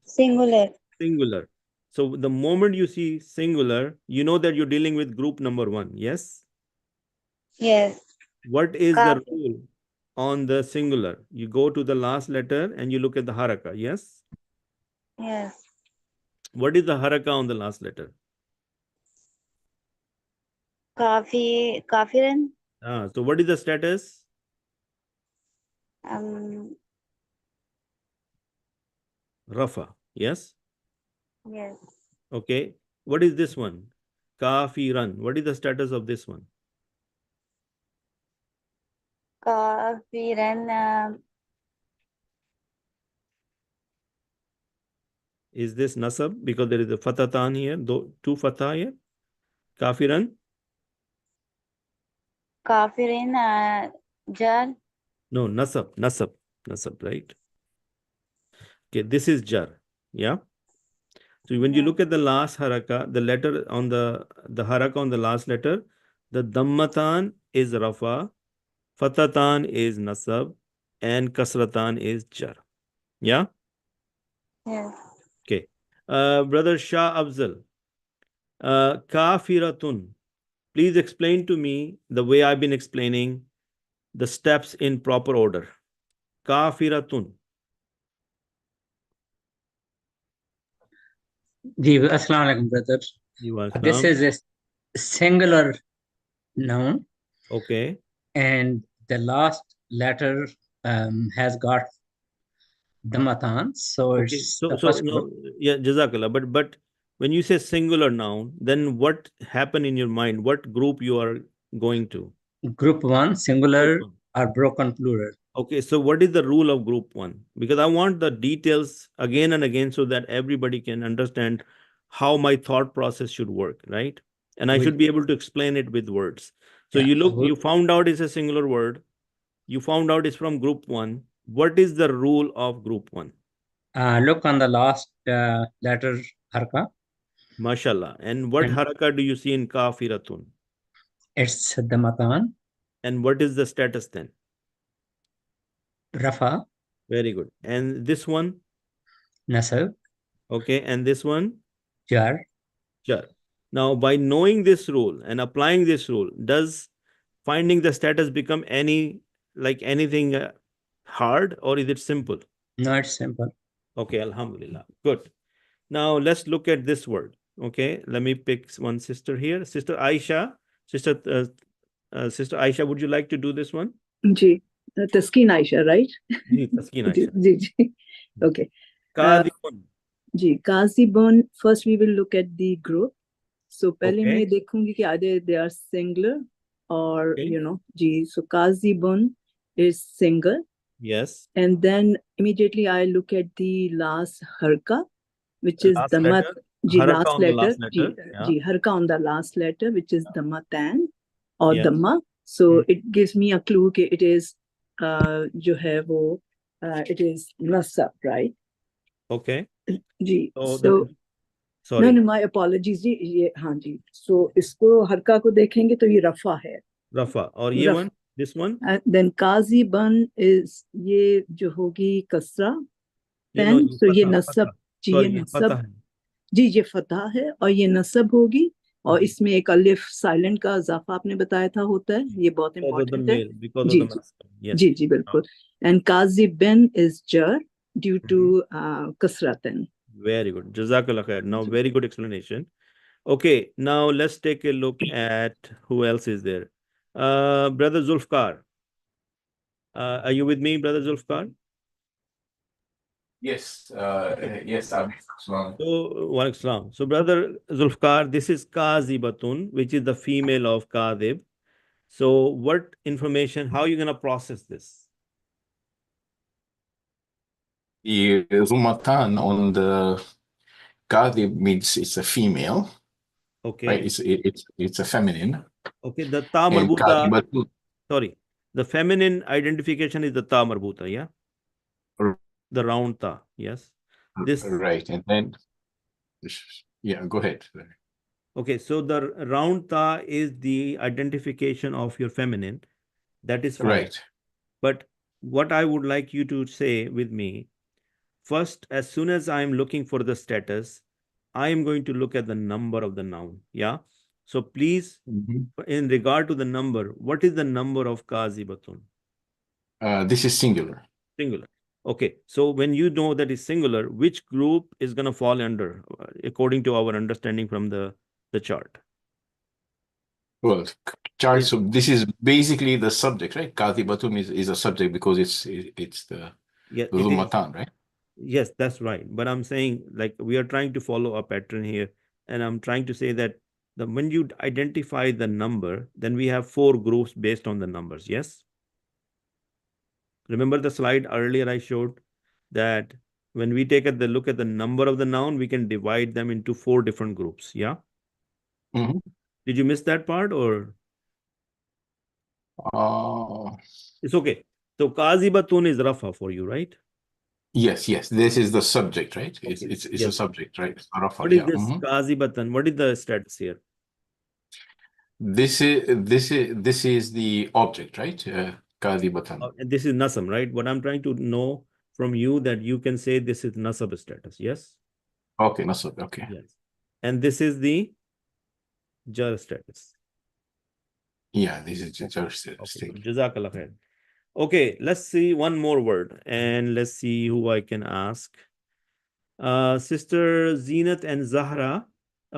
Singular. Singular. So the moment you see singular, you know that you're dealing with group number 1. Yes? Yes. What is the Kafi. rule on the singular? You go to the last letter and you look at the haraka. Yes? Yes. What is the haraka on the last letter? Kafiran. So what is the status? Rafa. Yes? Yes. Okay. What is this one? Kafiran. What is the status of this one? Kafiran. Is this nasab? Because there is a fatatan here, two fatah here. Kafiran? Kafirin. Jar. No, nasab, right? Okay, this is jar. Yeah. So when you look at the last haraka, the letter on the haraka on the last letter, the dammatan is rafa, fatatan is nasab, and kasratan is jar. Yeah. Yes. Okay. Brother Shah Afzal, kafiratun. Please explain to me the way I've been explaining the steps in proper order. Kafiratun. Assalamu alaikum, brother. This is a singular noun. Okay. And the last letter has got Damatan. So Okay. it's So the first no, group. yeah, Jazakallah. But when you say singular noun, then what happened in your mind? What group you are going to? Group 1, singular Group 1. or broken plural. Okay, so what is the rule of group 1? Because I want the details again and again so that everybody can understand how my thought process should work, right? And I should be able to explain it with words. So you found out it's a singular word. You found out it's from group 1. What is the rule of group 1? Look on the last letter, harka. Mashallah. And what haraka do you see in kafiratun? It's Damatan. And what is the status then? Rafa. Very good. And this one? Nasab. Okay. And this one? Jar. Jar. Now, by knowing this rule and applying this rule, does finding the status become anything hard, or is it simple? No, it's simple. Okay, alhamdulillah. Good. Now let's look at this word. Okay, let me pick one sister here. Sister Aisha. Sister Aisha, would you like to do this one? जी Taskeen Ayesha right ji Taskeen Ayesha ji जी okay काज़िबुन जी काज़िबुन first we will look at the group so पहले Okay. मैं देखूंगी कि either they are singular or Okay. you know ji so काज़िबुन is single Yes. and then immediately I look at the last harka which is Last damat letter. Ji Haraka last on the letter last letter. Yeah. Ji harka on the last letter which is damatan or Yes. dhamma so it gives me a clue कि it is जो है वो it is nasab right Okay. Ji So so sorry. no my apologies जी ये हाँ जी so इसको हरका को देखेंगे तो ये रफा है Rafa. और ये one, this one? and then काजी बन is ये जो होगी कसरा You know, then so ये fatah, नसब fatah. जी Sorry, ये ये नसब fatah है. जी ये फतह है और ये नसब होगी और इसमें एक अलिफ साइलेंट का इजाफा आपने बताया था होता है ये बहुत Because of the इंपॉर्टेंट है male, because of जी the जी master. Yes. जी जी बिल्कुल and Qazi bin is jar due to kasratan Very good. Jazakallah khair. Now, very good explanation. Okay, now let's take a look at who else is there. Brother Zulfkar. Are you with me, Brother Zulfkar? Yes, yes, Salam. So, wa alaikum salam. So, Brother Zulfkar, this is Kazibatun, which is the female of Kadib. So, what information, how are you going to process this? The Zumatan on the Kadib means it's a female. Okay. Right? It's a feminine. Okay, the ta And marbuta. Kadibatun. Sorry, the feminine identification is the ta marbuta, yeah? The round ta, yes. This Right, and then yeah, go ahead. Okay, so the round ta is the identification of your feminine. That is fine. Right. But what I would like you to say with me, first, as soon as I'm looking for the status, I am going to look at the number of the noun. Yeah. So please, Mhm. in regard to the number, what is the number of kazibatun? This is singular. Singular. Okay. So when you know that is singular, which group is going to fall under, according to our understanding from the chart? Well, chart. So this is basically the subject, right? Katibatun is a subject because it's the Yeah, it is. Zumatan, right? Yes, that's right. But I'm saying, like, we are trying to follow a pattern here. And I'm trying to say that when you identify the number, then we have 4 groups based on the numbers. Yes. Remember the slide earlier I showed that when we take the look at the number of the noun, we can divide them into 4 different groups. Yeah. Mm-hmm. Did you miss that part or? It's okay. So Kazibatun is Rafa for you, right? Yes. This is the subject, right? It's Okay. a Yes. subject, right? It's Arafa, What is yeah. this Mhm. Kazibatan? What is the status here? This is the object, right? Kadibatan. And this is Nasam, right? What I'm trying to know from you that you can say this is Nasab status. Yes. Okay, Nasab. Okay. Yes. And this is the Jar status. Yeah, this is Jar status. Okay. Jazakallah khair. Okay, let's see one more word and let's see who I can ask. Sister Zinat and Zahra.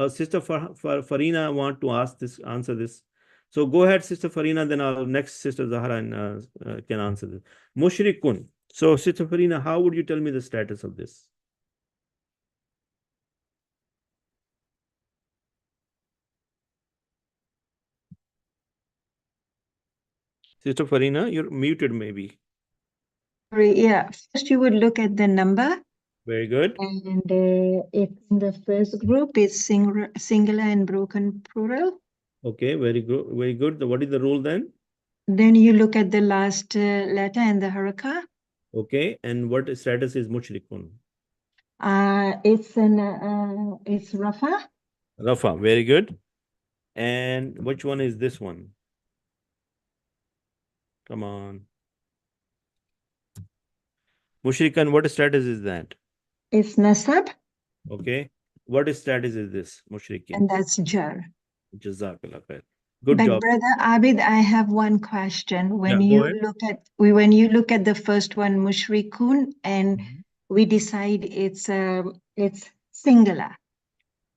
Sister Farina want to answer this. So go ahead, Sister Farina, then our next Sister Zahra can answer this. Mushrikun. So Sister Farina, how would you tell me the status of this? Sister Farina, you're muted maybe. Sorry, yeah. First, you would look at the number. Very good. And if in the first group is singular and broken plural. Okay, very good. Very good. What is the rule then? Then you look at the last letter and the haraka. Okay, and what status is mushrikun? It's Rafa. Rafa, very good. And which one is this one? Come on. Mushrikan, what status is that? It's Nasab. Okay. What status is this? Mushrikin. And that's Jar. Jazakallah khair. Good But job. Brother Abid, I have one question. When Yeah, you go ahead. look at the first one, mushrikun, and we decide it's singular.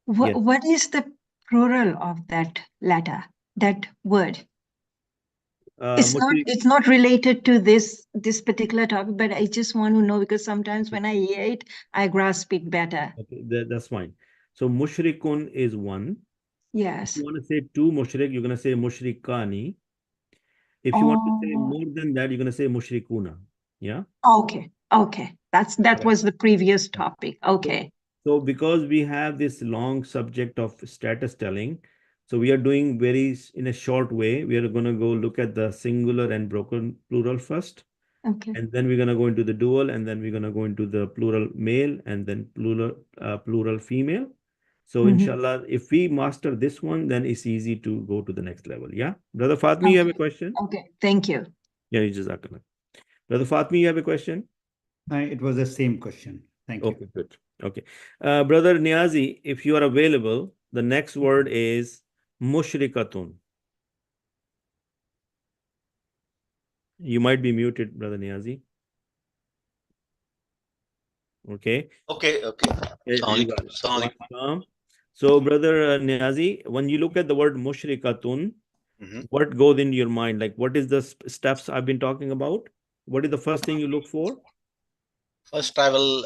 Yes. What is the plural of that letter, that word? It's not related to this particular topic, but I just want to know because sometimes when I hear it, I grasp it better. Okay, that's fine. So mushrikun is one. Yes. If you want to say 2 mushrik, you're going to say mushrikani. If you want to say more than that, you're going to say mushrikuna. Yeah. Okay. That was the previous topic. Okay. So because we have this long subject of status telling, so we are doing in a short way. We are going to go look at the singular and broken plural first. Okay. And then we're going to go into the dual, and then we're going to go into the plural male, and then plural female. So inshallah, if we master this one, then it's easy to go to the next level. Yeah. Brother Fatmi, you have a question? Okay. Thank you. Yeah, Jazakallah. Brother Fatmi, you have a question? It was the same question. Thank you. Okay, good. Okay. Brother Niazi, if you are available, the next word is mushrikatun. You might be muted, Brother Niazi. Okay. Okay. You got it. So, Brother Niazi, when you look at the word mushrikatun, what goes in your mind? Like, what is the steps I've been talking about? What is the first thing you look for? First, I will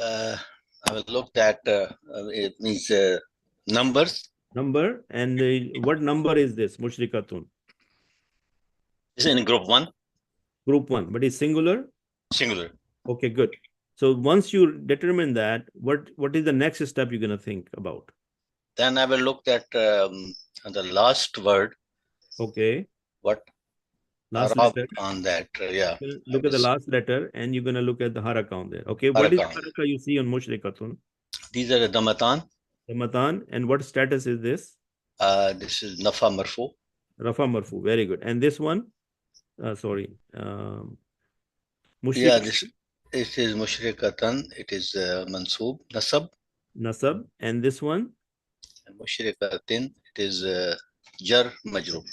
look at it means numbers. Number, and what number is this mushrikatun? Is in group 1. Group 1, but it's singular. Singular. Okay, good. So once you determine that, what is the next step you're gonna think about? Then I will look at the last word. Okay. What? Last letter on that. Yeah. Look at the last letter, and you're gonna look at the haraka on there. Okay. What is the haraka you see on mushrikatun? These are the damatan. Damatan, and what status is this? This is nafa marfu. Rafa marfu. Very good. And this one, sorry, yeah, it is mushrikatan. It is mansub, nasab. Nasab, and this one mushrikatin, it is jar majrur.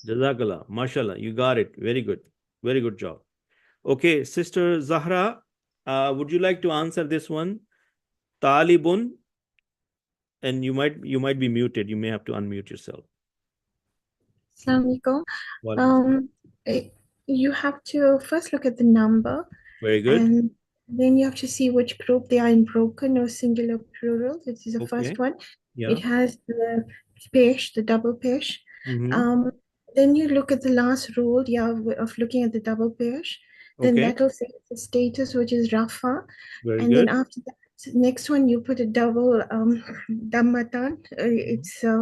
Jazakallah. Mashallah. You got it. Very good. Very good job. Okay, Sister Zahra, would you like to answer this one? Talibun, and you might be muted. You may have to unmute yourself. Assalamu alaikum. Walaikum Eh, you have to first look at the number, Very good. and then you have to see which group they are in, broken or singular plural. This is the Okay. first one. Yeah. It has the pesh, the double pesh. Mhm. Then you look at the last rule, of looking at the double pesh. Then Okay. that will say the status, which is rafa. Very And then good. after that, next one you put a double dammatan. It's This is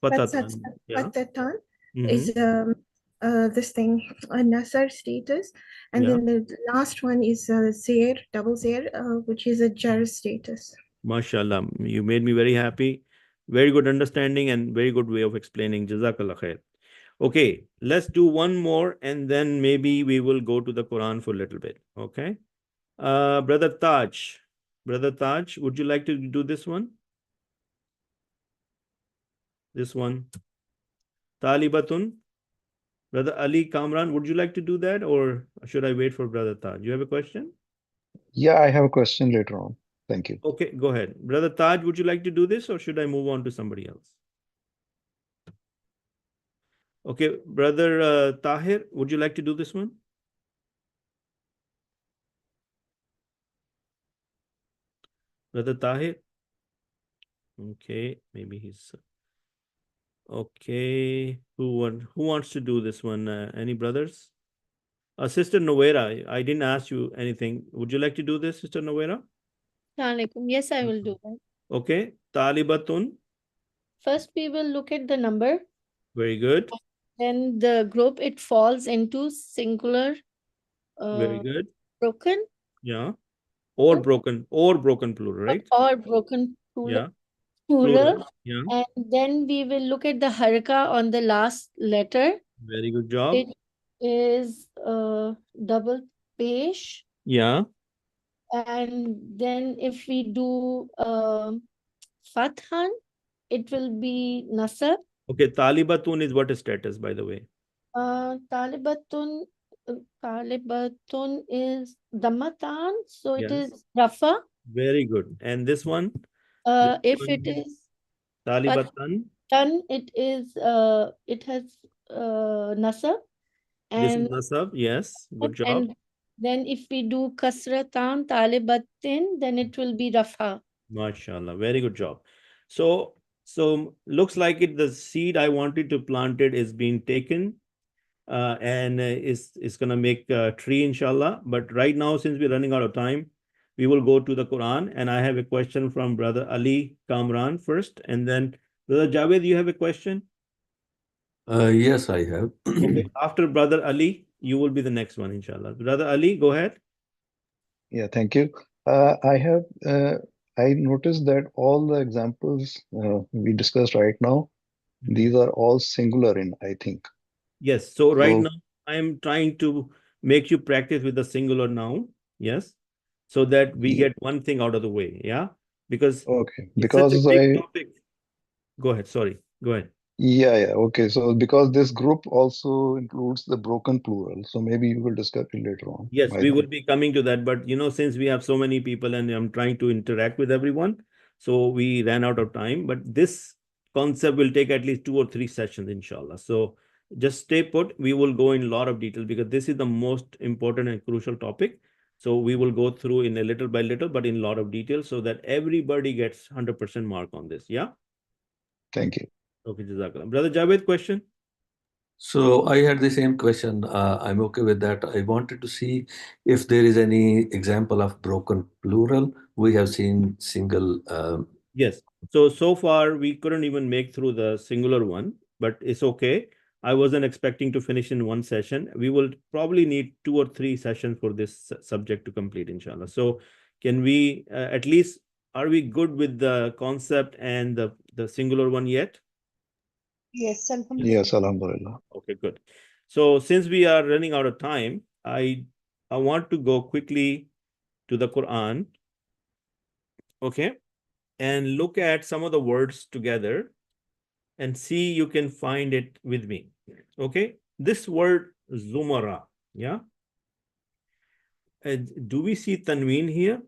Fatatan. status Fatatan. Yeah. patatan Mhm. is this thing a nasar status, and Yeah. then the last one is zair, double zair, which is a jar status. Mashallah. You made me very happy. Very good understanding and very good way of explaining. Jazakallah khair. Okay, let's do one more and then maybe we will go to the Quran for a little bit. Okay. Brother Taj. Brother Taj, would you like to do this one? This one. Talibatun. Brother Ali Kamran, would you like to do that or should I wait for Brother Taj? You have a question? Yeah, I have a question later on. Thank you. Okay, go ahead. Brother Taj, would you like to do this or should I move on to somebody else? Okay, Brother Tahir, would you like to do this one? Brother Tahir? Okay, maybe he's... Okay, who wants to do this one? Any brothers? Sister Noera, I didn't ask you anything. Would you like to do this, Sister Noera? Assalamualaikum. Yes, I will do that. Okay, Talibatun. First, we will look at the number. Very good. Then the group, it falls into singular, Very good. broken, Yeah. Or broken plural, right? or broken Yeah. plural. Yeah. And then we will look at the haraka on the last letter. Very good job. It is double pesh. Yeah. And then if we do fathan, it will be nasab. Okay, Talibatun is what status, by the way? Talibatun is Damatan, so it Yes. is Rafa. Very good. And this one? This If one, it is Talibatan. it is it has Nasab. This is And Nasab. Yes. Good job. and then if we do Kasratan Talibatin, then it will be Rafa. MashaAllah. Very good job. So looks like the seed I wanted to plant it is being taken and is going to make a tree, inshallah. But right now, since we're running out of time, we will go to the Quran. And I have a question from Brother Ali Kamran first. And then Brother Javed, you have a question? Yes, I have. Okay. After Brother Ali, you will be the next one, inshallah. Brother Ali, go ahead. Yeah, thank you. I noticed that all the examples we discussed right now, these are all singular in, I think. Yes. So right So- now, I'm trying to make you practice with the singular noun. Yes. So that we get one thing out of the way. Yeah. Because Okay, it's such a because big topic. Go ahead. Sorry. Go ahead. yeah, okay. So because this group also includes the broken plural, so maybe you will discuss it later on. Yes, by we then. will be coming to that. But since we have so many people and I'm trying to interact with everyone, so we ran out of time. But this concept will take at least 2 or 3 sessions, inshallah. So just stay put. We will go in a lot of detail because this is the most important and crucial topic. So we will go through in a little by little, but in a lot of detail so that everybody gets 100% mark on this. Yeah. Thank you. Okay, Jazakallah. Brother Javed, question? So I had the same question. I'm okay with that. I wanted to see if there is any example of broken plural. We have seen single. Yes. So far we couldn't even make through the singular one, but it's okay. I wasn't expecting to finish in one session. We will probably need 2 or 3 sessions for this subject to complete, inshallah. So can we at least, are we good with the concept and the singular one yet? Yes, alhamdulillah. Yes, alhamdulillah. Okay, good. So since we are running out of time, I want to go quickly to the Quran. Okay. and look at some of the words together and see you can find it with me. Okay, this word zumara, yeah. Do we see tanween here?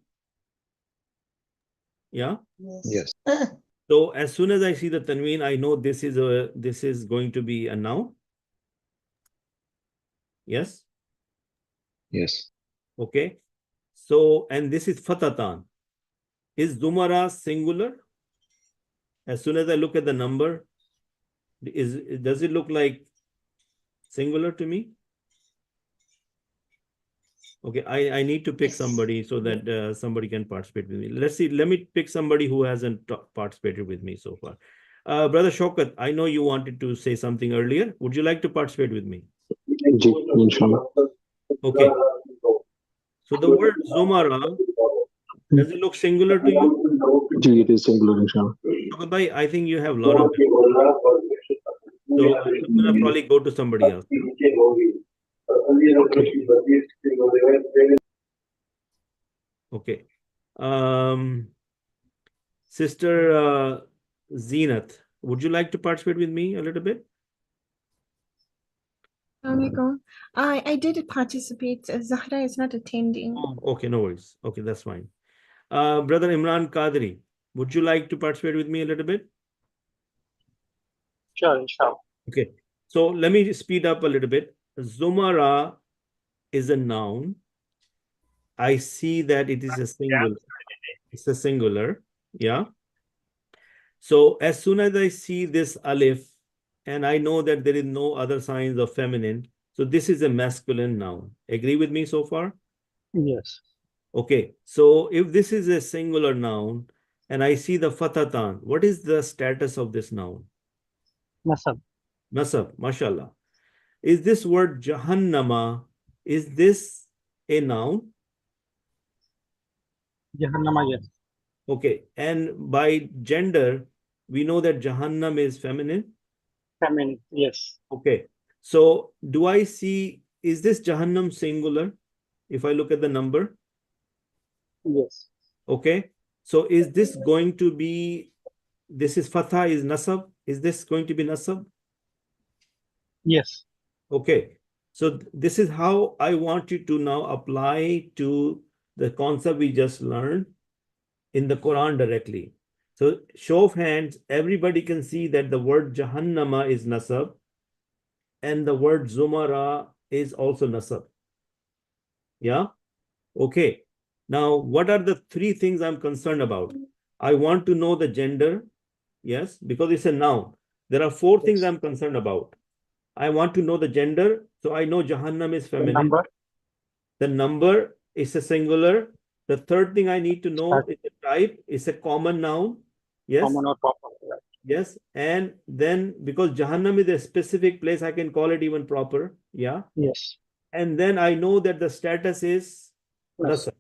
Yeah. Yes. So as soon as I see the tanween, I know this is going to be a noun. Yes. Yes. Okay. So, and this is fatatan. Is zumara singular? As soon as I look at the number, does it look like singular to me? Okay, I need to pick somebody so that somebody can participate with me. Let's see. Let me pick somebody who hasn't participated with me so far. Brother Shaukat, I know you wanted to say something earlier. Would you like to participate with me? Inshallah. Okay. So the word zumara, does it look singular to you? It is singular, inshallah. Shaukat bhai, I think you have a lot of them. So I'm gonna probably go to somebody else. Okay. Sister Zeenat, would you like to participate with me a little bit? I did participate. Zahra is not attending. Oh, okay, no worries. Okay, that's fine. Brother Imran Qadri, would you like to participate with me a little bit? Sure, inshallah. Okay, so let me speed up a little bit. Zumara is a noun. I see that it is a singular. It's a singular, yeah. So as soon as I see this alif, and I know that there is no other signs of feminine, so this is a masculine noun. Agree with me so far? Yes. Okay, so if this is a singular noun, and I see the fatatan, what is the status of this noun? Nasab. Nasab, mashallah. Is this word jahannama, is this a noun? Jahannama, yes. Okay, and by gender, we know that Jahannam is feminine. Feminine, yes. Okay, so do I see, is this Jahannam singular? If I look at the number? Yes. Okay, so is this going to be, this is Fatha, is Nasab? Is this going to be Nasab? Yes. Okay, so this is how I want you to now apply to the concept we just learned in the Quran directly. So show of hands, everybody can see that the word Jahannama is Nasab and the word Zumara is also Nasab. Yeah? Okay. Now, what are the three things I'm concerned about? I want to know the gender. Yes, because it's a noun. There are four things I'm concerned about. I want to know the gender. So I know Jahannam is feminine. The number is a singular. The third thing I need to know is the type. It's a common noun. Yes. Common or proper. Right. Yes. And then because Jahannam is a specific place, I can call it even proper. Yeah. Yes. And then I know that the status is Nasab.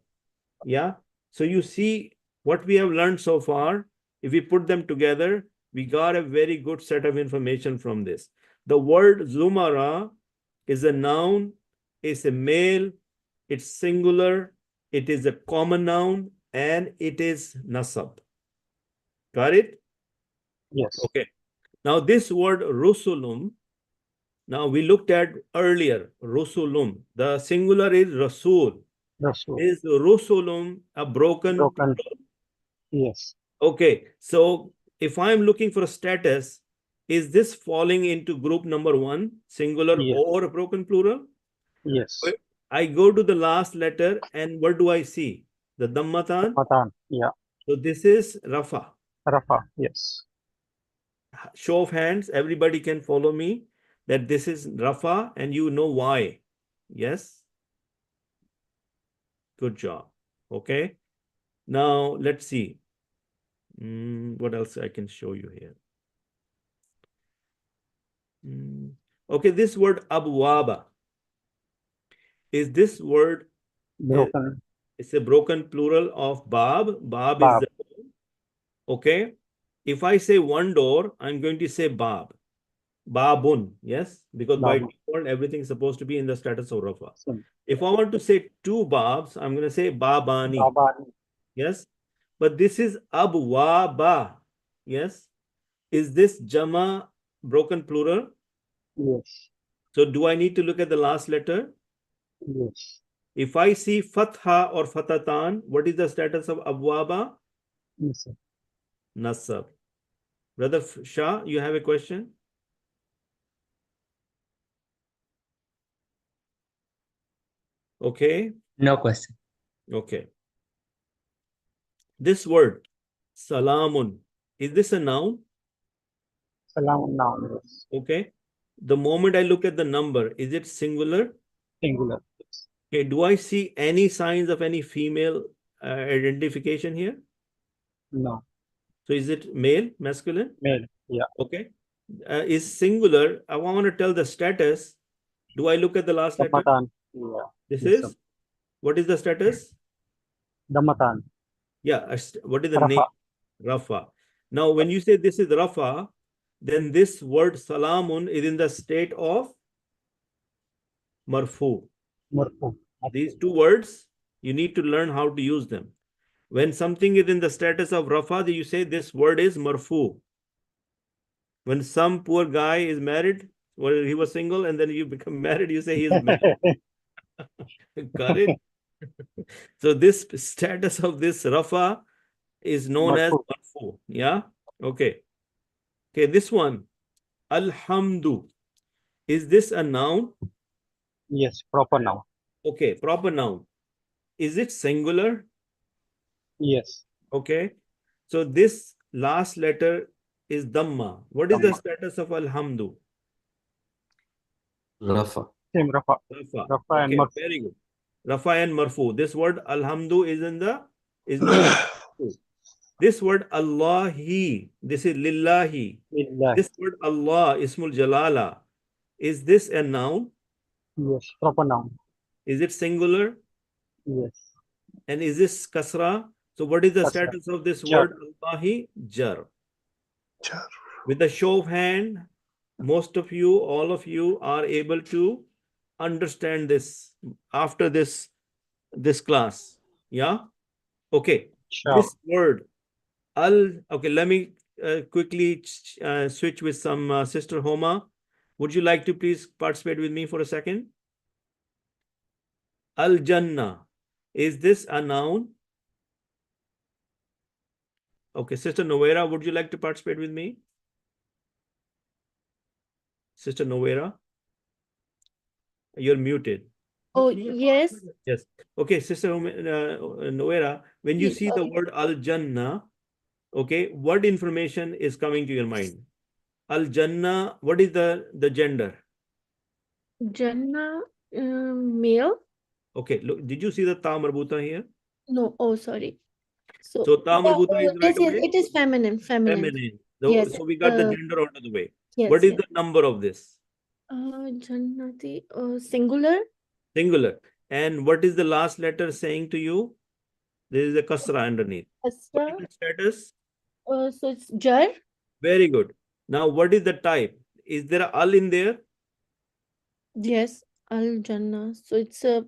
Yeah. So you see what we have learned so far. If we put them together, we got a very good set of information from this. The word Zumara is a noun, it's a male, it's singular, it is a common noun, and it is Nasab. Got it? Yes. Okay. Now this word Rusulum, now we looked at earlier, Rusulum. The singular is Rasul. Rasul. Is Rusulum a broken? Yes. Okay, so if I'm looking for a status, is this falling into group number one, singular or a broken plural? Yes. I go to the last letter and what do I see? The Dammatan? Matan, yeah. So this is Rafa. Rafa, yes. Show of hands, everybody can follow me that this is Rafa and you know why. Yes? Good job. Okay. Now let's see. What else I can show you here? Okay, this word abwaba. Is this word broken? It's a broken plural of bab. Bab is the, okay. If I say one door, I'm going to say bab. Babun, yes, because by default everything is supposed to be in the status of Rafa. If I want to say two babs, I'm going to say babani. Babani. Yes. But this is abwaba. Yes. Is this jama broken plural? Yes. So do I need to look at the last letter? Yes. If I see fatha or fatatan, what is the status of abwaba? Yes, sir. Nasab. Brother Shah, you have a question? Okay. No question. Okay. This word, salamun, is this a noun? Salaam noun. Yes. Okay. The moment I look at the number, is it singular? Singular. Yes. Okay. Do I see any signs of any female identification here? No. So is it male, masculine? Male. Yeah. Okay. Is singular. I want to tell the status. Do I look at the last letter? Damatan. Yeah. This Yes, sir. is, what is the status? Damatan. Yeah. What is the Rafa. name? Rafa. Now, when you say this is Rafa, then this word salamun is in the state of marfu. Marfu. These two words, you need to learn how to use them. When something is in the status of Rafa, you say this word is marfu. When some poor guy is married, or he was single and then you become married, you say he is married. Got it? So this status of this Rafa is known as Marfu. marfu. Yeah? Okay. Okay, this one, alhamdu. Is this a noun? Yes. Proper noun. Okay, proper noun. Is it singular? Yes. Okay. So this last letter is Dhamma. What is the Dhamma. status of Alhamdu? Rafa. Same Rafa. Rafa. Rafa and Okay, Marfu. very good. Rafa and Marfu. This word Alhamdu is known as Marfu. This word Allahi, this is Lillahi. Lillahi. This word Allah, Ismul Jalala. Is this a noun? Yes. Proper noun. Is it singular? Yes. And is this kasra? So what is the Kasra. status of this Jar. word Allahi? Jar. Jar. With a show of hand, most of you, all of you are able to understand this after this class. Yeah? Okay. Sure. This word, okay, let me quickly switch with some Sister Homa. Would you like to please participate with me for a second? Al-Jannah. Is this a noun? Okay, Sister Novera, would you like to participate with me? Sister Novera, you're muted. Oh, yes. Yes. Okay, Sister Novera, when you see the word Al-Jannah, okay, what information is coming to your mind? Al-Jannah, what is the gender? Jannah, male? Okay, look, did you see the Ta marbuta here? No, oh, sorry. So, So Ta marbuta is right yes, yes, away? it is feminine, feminine. Feminine. Yes. So we got the gender out of the way. Yes, What is yes. the number of this? Jannati, singular? Singular. And what is the last letter saying to you? There is a kasra underneath. What is Kasra. the status? So it's jar? Very good. Now, what is the type? Is there a al in there? Yes, al-Jannah. So it's a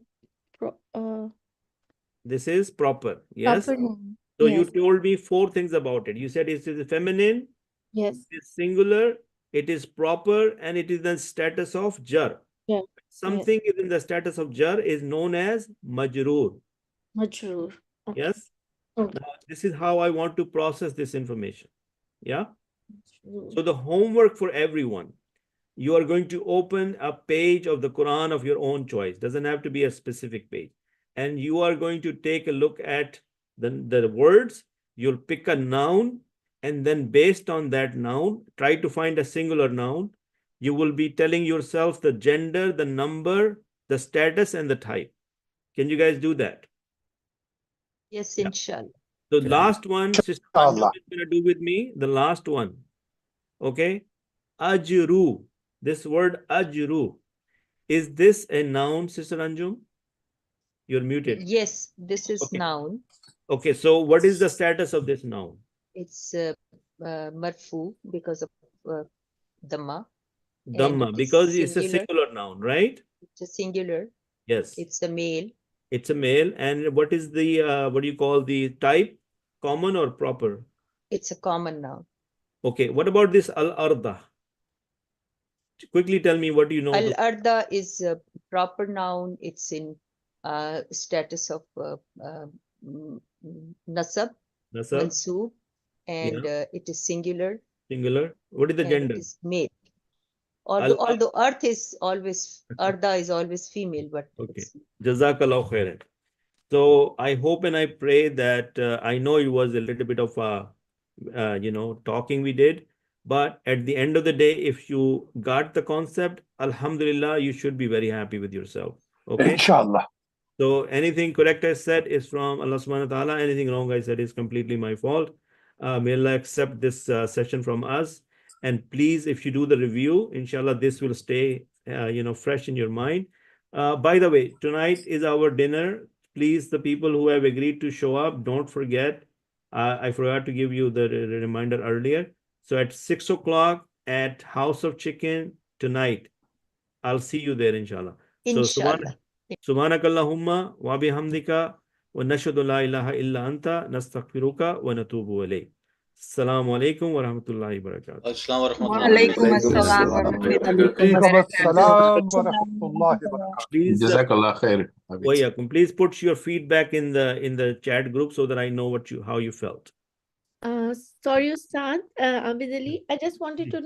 This is proper. Yes. proper noun. So Yes. you told me 4 things about it. You said it is feminine, Yes. it is singular, it is proper, and it is the status of jar. Yeah. Something is in the status of jar is known as majroor. Majroor. Okay. Yes. Okay. Now, this is how I want to process this information. Yeah. So the homework for everyone, you are going to open a page of the Quran of your own choice. Doesn't have to be a specific page. And you are going to take a look at the words. You'll pick a noun, and then based on that noun, try to find a singular noun. You will be telling yourself the gender, the number, the status, and the type. Can you guys do that? Yes, inshallah. So last one, Sister Anjum Inshallah. is going to do with me, the last one. Okay. Ajru. This word ajru. Is this a noun, Sister Anjum? You're muted. Yes, this is Okay. noun. Okay, so what is the status of this noun? It's marfu because of Dhamma. Dhamma, And because it's a singular. singular noun, right? It's a singular. Yes. It's a male. It's a male. And what is the, what do you call the type? common or proper? It's a common noun. Okay, what about this al-arda? Quickly tell me what do you know. Al-arda is a proper noun. It's in status of nasab, mansub, and it is singular. Singular. What is the and gender? It is male. Although earth is always, arda is always female, but okay. Jazakallah khairan. So I hope and I pray that I know it was a little bit of talking we did, but at the end of the day, if you got the concept, alhamdulillah, you should be very happy with yourself. Okay. Inshallah. So anything correct I said is from Allah subhanahu wa ta'ala. Anything wrong I said is completely my fault. May Allah accept this session from us. And please, if you do the review, inshallah, this will stay, fresh in your mind. By the way, tonight is our dinner. Please, the people who have agreed to show up, don't forget. I forgot to give you the reminder earlier. So at 6 o'clock at House of Chicken tonight, I'll see you there, inshallah. Inshallah. Subhanakallahumma wa bihamdika wa nashhadu la ilaha illa anta nastaghfiruka wa natubu ilayk. Assalamu alaikum wa rahmatullahi wa barakatuh. Walaikum assalam wa rahmatullahi wa barakatuh. Please, Jazakallah khair. Please put your feedback in the chat group so that I know how you felt. Sorry, Ustad, Abid Ali, I just wanted to